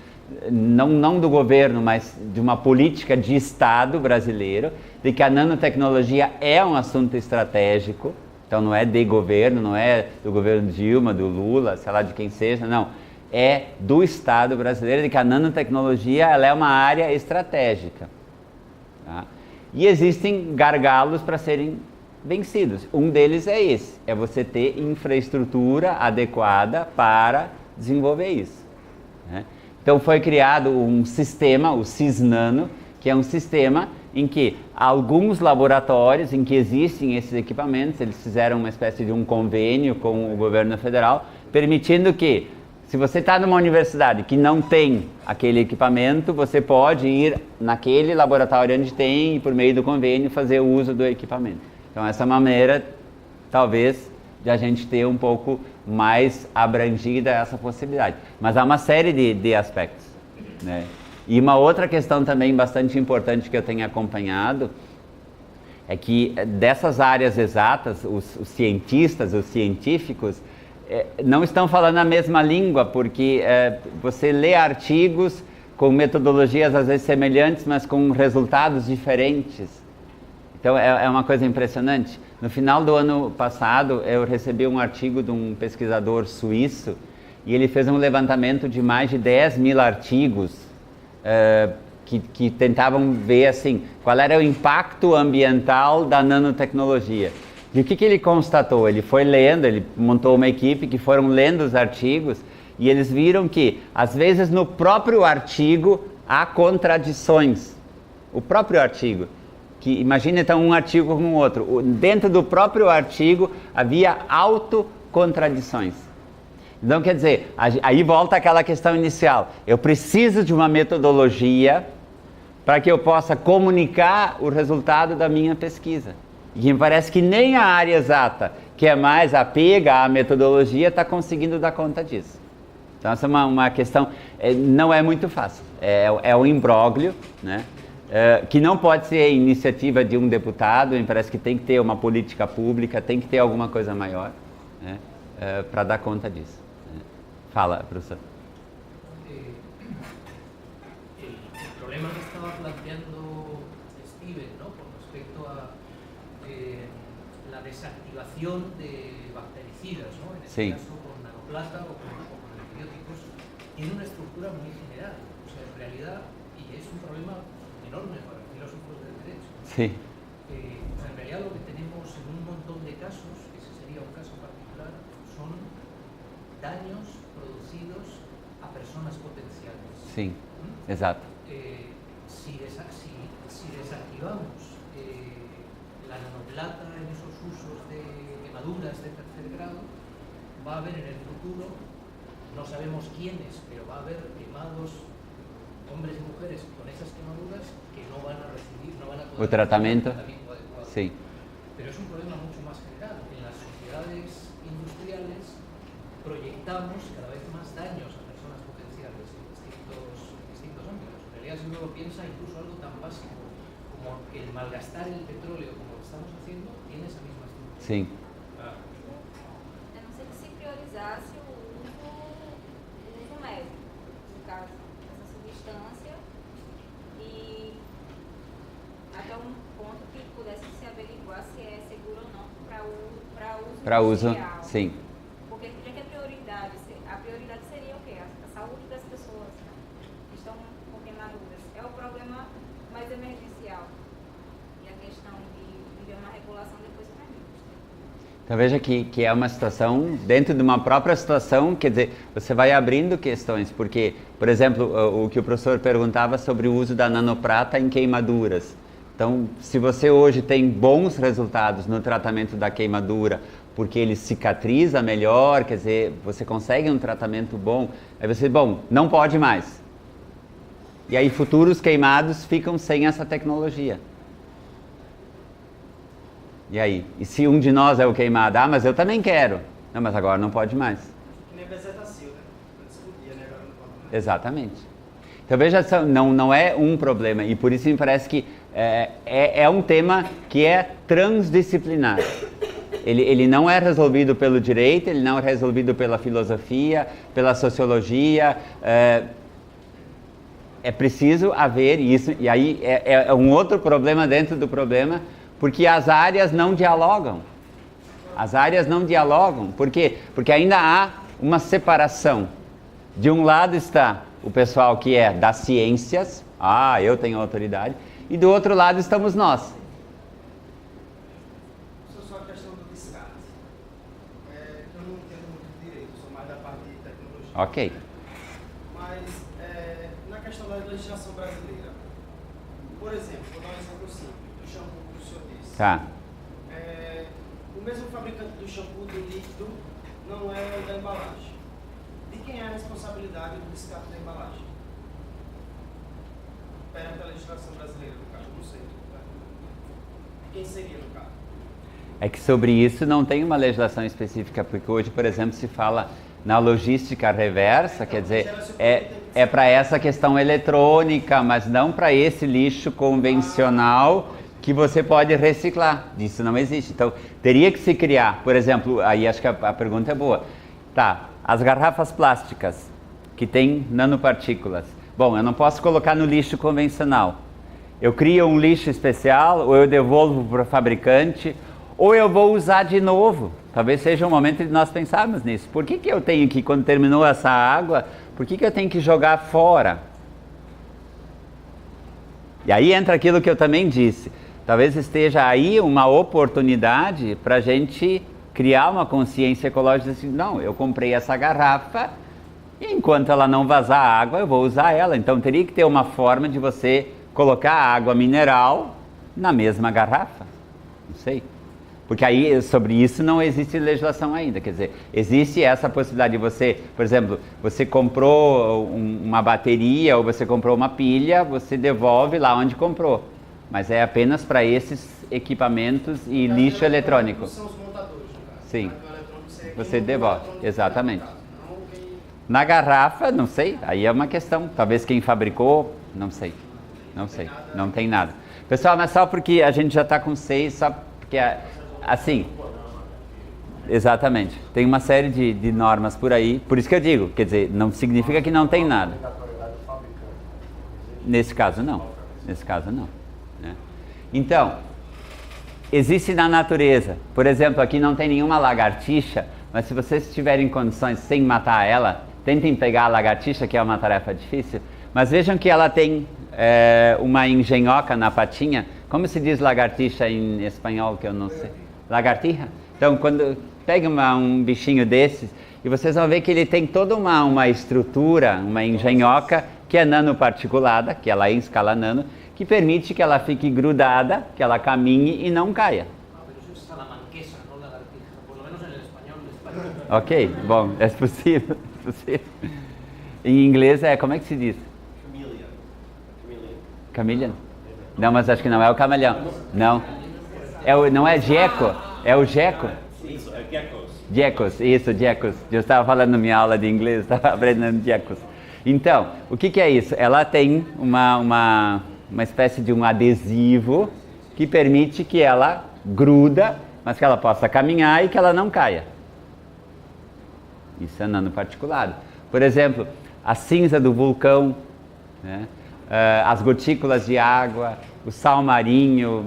não do governo, mas de uma política de Estado brasileiro, de que a nanotecnologia é um assunto estratégico. Então não é de governo, não é do governo Dilma, do Lula, sei lá de quem seja, não. É do Estado brasileiro, de que a nanotecnologia ela é uma área estratégica. Tá? E existem gargalos para serem vencidos. Um deles é esse, é você ter infraestrutura adequada para desenvolver isso. Né? Então foi criado um sistema, o Cisnano, que é um sistema em que alguns laboratórios em que existem esses equipamentos, eles fizeram uma espécie de um convênio com o governo federal, permitindo que, se você está numa universidade que não tem aquele equipamento, você pode ir naquele laboratório onde tem e, por meio do convênio, fazer o uso do equipamento. Então essa é uma maneira, talvez, de a gente ter um pouco mais abrangida essa possibilidade. Mas há uma série de aspectos, né? E uma outra questão também bastante importante que eu tenho acompanhado é que dessas áreas exatas, os cientistas, os científicos, não estão falando a mesma língua, porque você lê artigos com metodologias às vezes semelhantes, mas com resultados diferentes. Então é uma coisa impressionante. No final do ano passado, eu recebi um artigo de um pesquisador suíço e ele fez um levantamento de mais de 10 mil artigos que tentavam ver assim, qual era o impacto ambiental da nanotecnologia. E o que ele constatou? Ele foi lendo, ele montou uma equipe que foram lendo os artigos e eles viram que, às vezes, no próprio artigo há contradições. O próprio artigo. Imagina então um artigo com o outro. Dentro do próprio artigo havia autocontradições. Então, quer dizer, aí volta aquela questão inicial. Eu preciso de uma metodologia para que eu possa comunicar o resultado da minha pesquisa. E me parece que nem a área exata, que é mais apega à metodologia, está conseguindo dar conta disso. Então, essa é uma questão, não é muito fácil. É um imbróglio, né? Que não pode ser iniciativa de um deputado, me parece que tem que ter uma política pública, tem que ter alguma coisa maior, né? Para dar conta disso. Fala, professor. El problema que estaba planteando Steven, ¿no? Con respecto a la desactivación de bactericidas, ¿no? En este caso con nanoplata o con antibióticos, tiene una estructura muy general. O sea, en realidad, y es un problema enorme para filósofos del derecho. Sí. En realidad lo que tenemos en un montón de casos, ese sería un caso particular, son daños producidos a personas potenciales. Sí, exacto. Si desactivamos la nanoplata en esos usos de quemaduras de tercer grado, va a haber en el futuro, no sabemos quiénes, pero va a haber quemados hombres y mujeres con esas quemaduras que no van a recibir, no van a poder ¿O tratamiento? adecuado. Sí. Pero es un problema mucho más general. En las sociedades industriales proyectamos cada vez más daños a personas potenciales en distintos ámbitos. En realidad, si uno lo piensa, incluso algo tan básico como el malgastar el petróleo como lo estamos haciendo, tiene esa misma estructura. Sí. A não ser que se priorizasse o uso médico, no caso, dessa substância, e até um ponto que pudesse se averiguar se é seguro ou não para uso industrial. Sim. Porque já que a prioridade seria o quê? A saúde das pessoas, né? Que estão com queimaduras. É o problema mais emergencial. E a questão de ver uma regulação depois Então veja que é uma situação, dentro de uma própria situação, quer dizer, você vai abrindo questões, porque, por exemplo, o que o professor perguntava sobre o uso da nanoprata em queimaduras. Então, se você hoje tem bons resultados no tratamento da queimadura, porque ele cicatriza melhor, quer dizer, você consegue um tratamento bom, aí você, bom, não pode mais. E aí futuros queimados ficam sem essa tecnologia. E aí? E se um de nós é o queimado? Ah, mas eu também quero. Não, mas agora não pode mais. Que nem bezetacil, né? Antes podia, né? Agora não pode mais. Exatamente. Então veja, não é um problema. E por isso me parece que é um tema que é transdisciplinar. Ele não é resolvido pelo direito, ele não é resolvido pela filosofia, pela sociologia. É preciso haver isso. E aí é um outro problema dentro do problema, porque as áreas não dialogam. As áreas não dialogam. Por quê? Porque ainda há uma separação. De um lado está o pessoal que é das ciências, eu tenho autoridade, e do outro lado estamos nós. Isso é só a questão do descarte. Eu não entendo muito de direito, sou mais da parte de tecnologia. Ok. Mas na questão da legislação brasileira, por exemplo, vou dar um exemplo simples, do shampoo que o senhor disse. Tá. O mesmo fabricante do shampoo do líquido não é da embalagem. De quem é a responsabilidade do descarte da embalagem? Perante a legislação brasileira, no caso, não sei. Quem seria, no caso? É que sobre isso não tem uma legislação específica, porque hoje, por exemplo, se fala na logística reversa, quer dizer, é para essa questão eletrônica, mas não para esse lixo convencional que você pode reciclar. Isso não existe. Então, teria que se criar, por exemplo, aí acho que a pergunta é boa. Tá, as garrafas plásticas que têm nanopartículas. Bom, eu não posso colocar no lixo convencional. Eu crio um lixo especial, ou eu devolvo para o fabricante, ou eu vou usar de novo. Talvez seja o momento de nós pensarmos nisso. Por que eu tenho que, quando terminou essa água, por que eu tenho que jogar fora? E aí entra aquilo que eu também disse. Talvez esteja aí uma oportunidade para a gente criar uma consciência ecológica assim, não, eu comprei essa garrafa e enquanto ela não vazar água, eu vou usar ela. Então teria que ter uma forma de você colocar água mineral na mesma garrafa. Não sei. Porque aí sobre isso não existe legislação ainda. Quer dizer, existe essa possibilidade de você, por exemplo, você comprou uma bateria ou você comprou uma pilha, você devolve lá onde comprou. Mas é apenas para esses equipamentos e lixo eletrônico. São os montadores, no caso. Sim. Você devolve, exatamente. Na garrafa, não sei, aí é uma questão. Talvez quem fabricou, não sei. Não sei, não tem nada. Pessoal, mas só porque a gente já está com 6, só porque, assim, exatamente. Tem uma série de normas por aí, por isso que eu digo, quer dizer, não significa que não tem nada. Nesse caso, não. Nesse caso, não. Né? Então, existe na natureza, por exemplo, aqui não tem nenhuma lagartixa, mas se vocês tiverem condições sem matar ela, tentem pegar a lagartixa, que é uma tarefa difícil, mas vejam que ela tem uma engenhoca na patinha. Como se diz lagartixa em espanhol, que eu não sei? Lagartija? Então, quando pega um bichinho desses, e vocês vão ver que ele tem toda uma estrutura, uma engenhoca, que é nanoparticulada, que ela é em escala nano, que permite que ela fique grudada, que ela caminhe e não caia. Ok, bom, é possível, é possível. Em inglês como é que se diz? Chameleon? Não, mas acho que não é o camaleão. Não. Não é geco, é o geco. Isso, é geckos. Geckos, isso, geckos. Eu estava falando na minha aula de inglês, estava aprendendo geckos. Então, o que é isso? Ela tem uma espécie de um adesivo que permite que ela gruda, mas que ela possa caminhar e que ela não caia. Isso é nanoparticulado. Por exemplo, a cinza do vulcão, né? As gotículas de água, o sal marinho,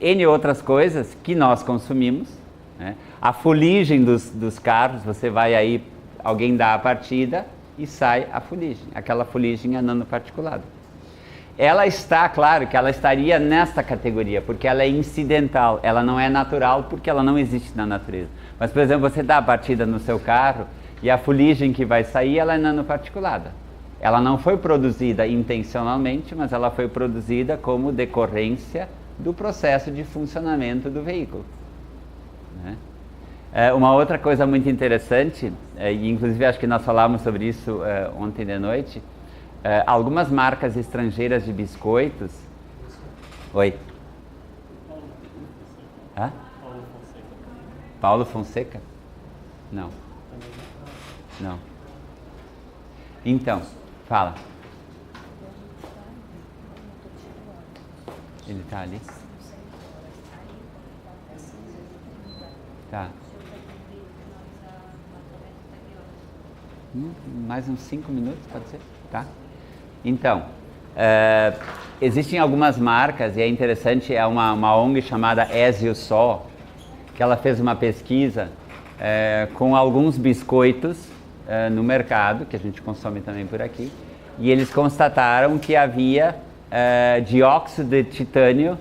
N outras coisas que nós consumimos, né? A fuligem dos carros, você vai aí, alguém dá a partida e sai a fuligem. Aquela fuligem é nanoparticulada. ela está, claro que ela estaria nesta categoria, porque ela é incidental, ela não é natural, porque ela não existe na natureza. Mas, por exemplo, você dá a partida no seu carro e a fuligem que vai sair, ela é nanoparticulada. Ela não foi produzida intencionalmente, mas ela foi produzida como decorrência do processo de funcionamento do veículo, né? Uma outra coisa muito interessante, e inclusive acho que nós falamos sobre isso ontem de noite, algumas marcas estrangeiras de biscoitos... Oi? Hã? Paulo Fonseca? Não. Não. Então, fala. Ele está ali? Tá. Mais uns 5 minutos, pode ser? Tá? Então, existem algumas marcas, e é interessante, é uma ONG chamada As You Saw, que ela fez uma pesquisa com alguns biscoitos no mercado, que a gente consome também por aqui, e eles constataram que havia dióxido de titânio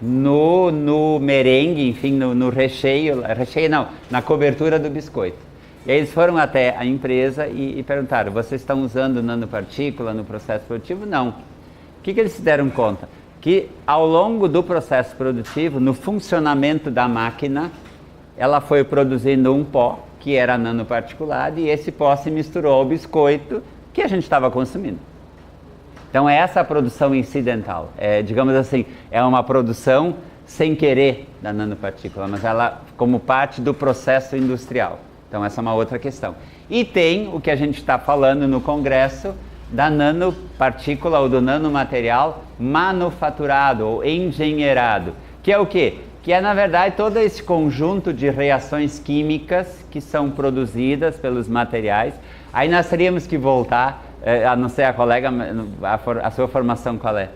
no merengue, enfim, no recheio não, na cobertura do biscoito. E aí eles foram até a empresa e perguntaram, vocês estão usando nanopartícula no processo produtivo? Não. O que eles se deram conta? Que ao longo do processo produtivo, no funcionamento da máquina, ela foi produzindo um pó, que era nanoparticulado, e esse pó se misturou ao biscoito que a gente estava consumindo. Então essa é a produção incidental, digamos assim, é uma produção sem querer da nanopartícula, mas ela como parte do processo industrial. Então essa é uma outra questão. E tem o que a gente está falando no Congresso da nanopartícula ou do nanomaterial manufaturado ou engenheirado, que é o quê? Que é na verdade todo esse conjunto de reações químicas que são produzidas pelos materiais. Aí nós teríamos que voltar, a não ser a colega, a sua formação qual é? Eu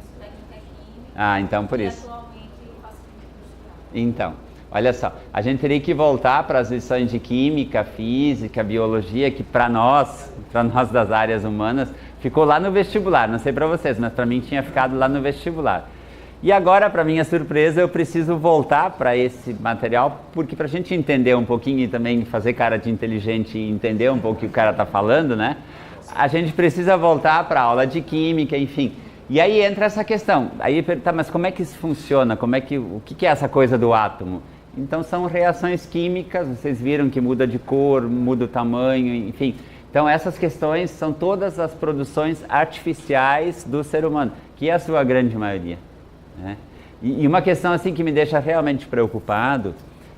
sou técnica química. Ah, então por isso. E atualmente eu faço química industrial. Então, olha só, a gente teria que voltar para as lições de química, física, biologia, que para nós das áreas humanas, ficou lá no vestibular. Não sei para vocês, mas para mim tinha ficado lá no vestibular. E agora, para minha surpresa, eu preciso voltar para esse material, porque para a gente entender um pouquinho e também fazer cara de inteligente e entender um pouco o que o cara está falando, né? A gente precisa voltar para a aula de química, enfim. E aí entra essa questão. Aí pergunta, mas como é que isso funciona? O que é essa coisa do átomo? Então são reações químicas, vocês viram que muda de cor, muda o tamanho, enfim. Então essas questões são todas as produções artificiais do ser humano, que é a sua grande maioria, né? E uma questão assim que me deixa realmente preocupado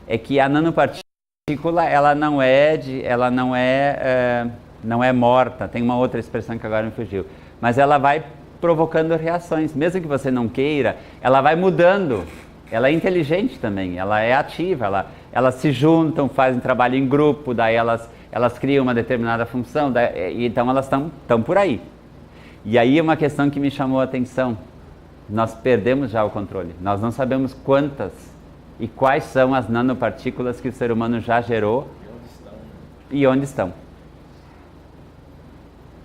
é que a nanopartícula ela não é morta. Tem uma outra expressão que agora me fugiu, mas ela vai provocando reações, mesmo que você não queira, ela vai mudando. Ela é inteligente também, ela é ativa, elas se juntam, fazem trabalho em grupo, daí elas criam uma determinada função, então elas estão por aí. E aí uma questão que me chamou a atenção, nós perdemos já o controle, nós não sabemos quantas e quais são as nanopartículas que o ser humano já gerou e onde estão.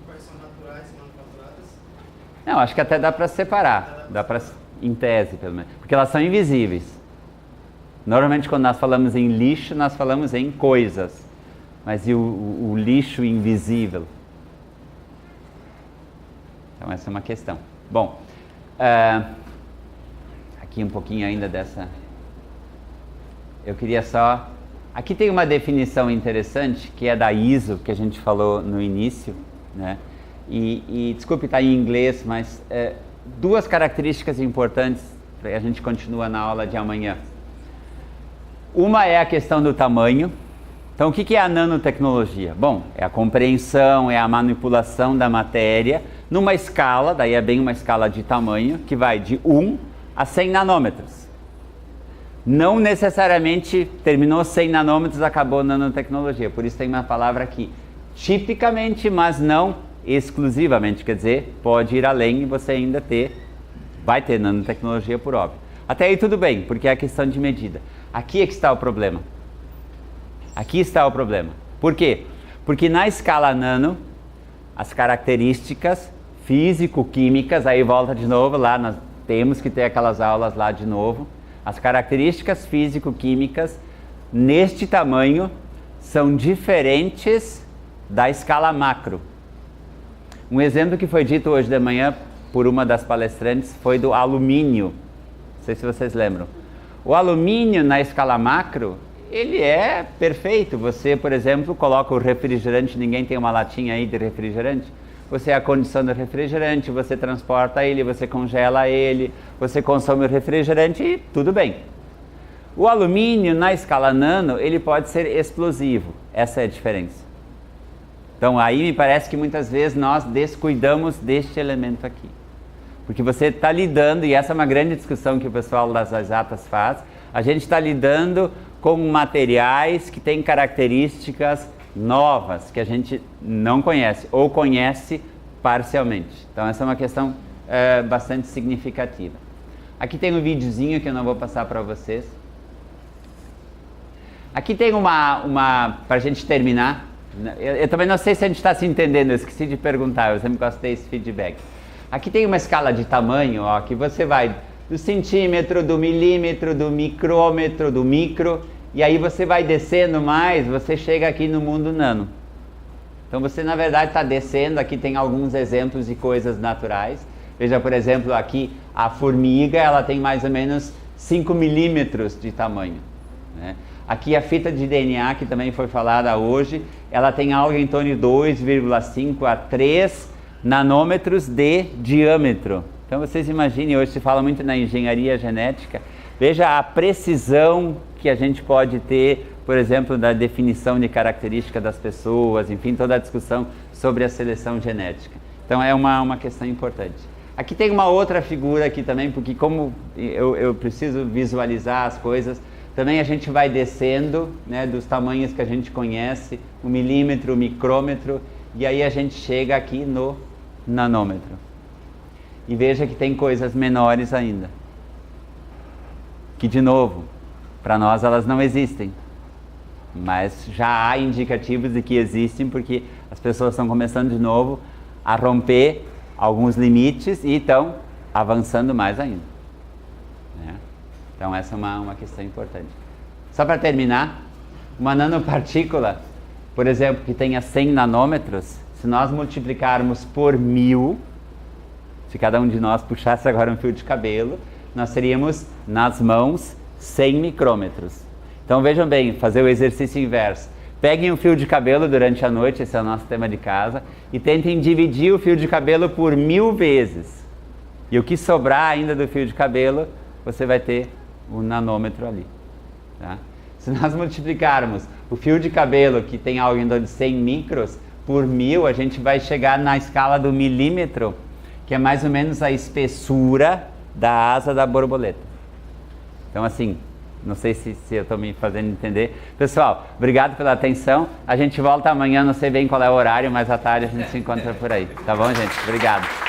Quais são naturais e manufaturadas? Não, acho que até dá para separar, em tese pelo menos, porque elas são invisíveis. Normalmente quando nós falamos em lixo, nós falamos em coisas, mas e o lixo invisível? Então essa é uma questão. Bom, aqui um pouquinho ainda dessa... Eu queria só... Aqui tem uma definição interessante, que é da ISO, que a gente falou no início, né? E desculpe estar em inglês, mas duas características importantes, a gente continua na aula de amanhã. Uma é a questão do tamanho. Então, o que é a nanotecnologia? Bom, é a compreensão, é a manipulação da matéria numa escala, daí é bem uma escala de tamanho, que vai de 1 a 100 nanômetros. Não necessariamente terminou 100 nanômetros, acabou nanotecnologia. Por isso tem uma palavra aqui, tipicamente, mas não exclusivamente. Quer dizer, pode ir além e você ainda vai ter nanotecnologia por óbvio. Até aí tudo bem, porque é a questão de medida. Aqui é que está o problema. Aqui está o problema. Por quê? Porque na escala nano, as características físico-químicas, aí volta de novo lá, nós temos que ter aquelas aulas lá de novo. As características físico-químicas neste tamanho são diferentes da escala macro. Um exemplo que foi dito hoje de manhã por uma das palestrantes foi do alumínio. Não sei se vocês lembram. O alumínio na escala macro, ele é perfeito. Você, por exemplo, coloca o refrigerante, ninguém tem uma latinha aí de refrigerante. Você acondiciona o refrigerante, você transporta ele, você congela ele, você consome o refrigerante e tudo bem. O alumínio na escala nano, ele pode ser explosivo. Essa é a diferença. Então aí me parece que muitas vezes nós descuidamos deste elemento aqui. Porque você está lidando, e essa é uma grande discussão que o pessoal das exatas faz, a gente está lidando com materiais que têm características novas, que a gente não conhece, ou conhece parcialmente. Então essa é uma questão bastante significativa. Aqui tem um videozinho que eu não vou passar para vocês. Aqui tem uma para a gente terminar. Eu também não sei se a gente está se entendendo, eu esqueci de perguntar, eu sempre gostei desse feedback. Aqui tem uma escala de tamanho, ó, que você vai do centímetro, do milímetro, do micrômetro, do micro, e aí você vai descendo mais, você chega aqui no mundo nano. Então você na verdade está descendo, aqui tem alguns exemplos de coisas naturais. Veja, por exemplo, aqui a formiga, ela tem mais ou menos 5 milímetros de tamanho, né? Aqui a fita de DNA, que também foi falada hoje, ela tem algo em torno de 2,5 a 3 nanômetros de diâmetro. Então vocês imaginem, hoje se fala muito na engenharia genética, veja a precisão que a gente pode ter, por exemplo, da definição de característica das pessoas, enfim, toda a discussão sobre a seleção genética. Então é uma questão importante. Aqui tem uma outra figura aqui também, porque como eu preciso visualizar as coisas, também a gente vai descendo, né, dos tamanhos que a gente conhece, o milímetro, o micrômetro, e aí a gente chega aqui no nanômetro. E veja que tem coisas menores ainda. Que, de novo, para nós elas não existem. Mas já há indicativos de que existem, porque as pessoas estão começando de novo a romper alguns limites e estão avançando mais ainda, né? Então essa é uma questão importante. Só para terminar, uma nanopartícula, por exemplo, que tenha 100 nanômetros, se nós multiplicarmos por 1000, se cada um de nós puxasse agora um fio de cabelo, nós teríamos nas mãos 100 micrômetros. Então vejam bem, fazer o exercício inverso. Peguem um fio de cabelo durante a noite, esse é o nosso tema de casa, e tentem dividir o fio de cabelo por 1000 vezes. E o que sobrar ainda do fio de cabelo, você vai ter o nanômetro ali, tá? Se nós multiplicarmos o fio de cabelo, que tem algo em torno de 100 micros, por 1000, a gente vai chegar na escala do milímetro, que é mais ou menos a espessura da asa da borboleta. Então assim, não sei se eu estou me fazendo entender. Pessoal, obrigado pela atenção. A gente volta amanhã, não sei bem qual é o horário, mas à tarde a gente se encontra por aí. Tá bom, gente? Obrigado.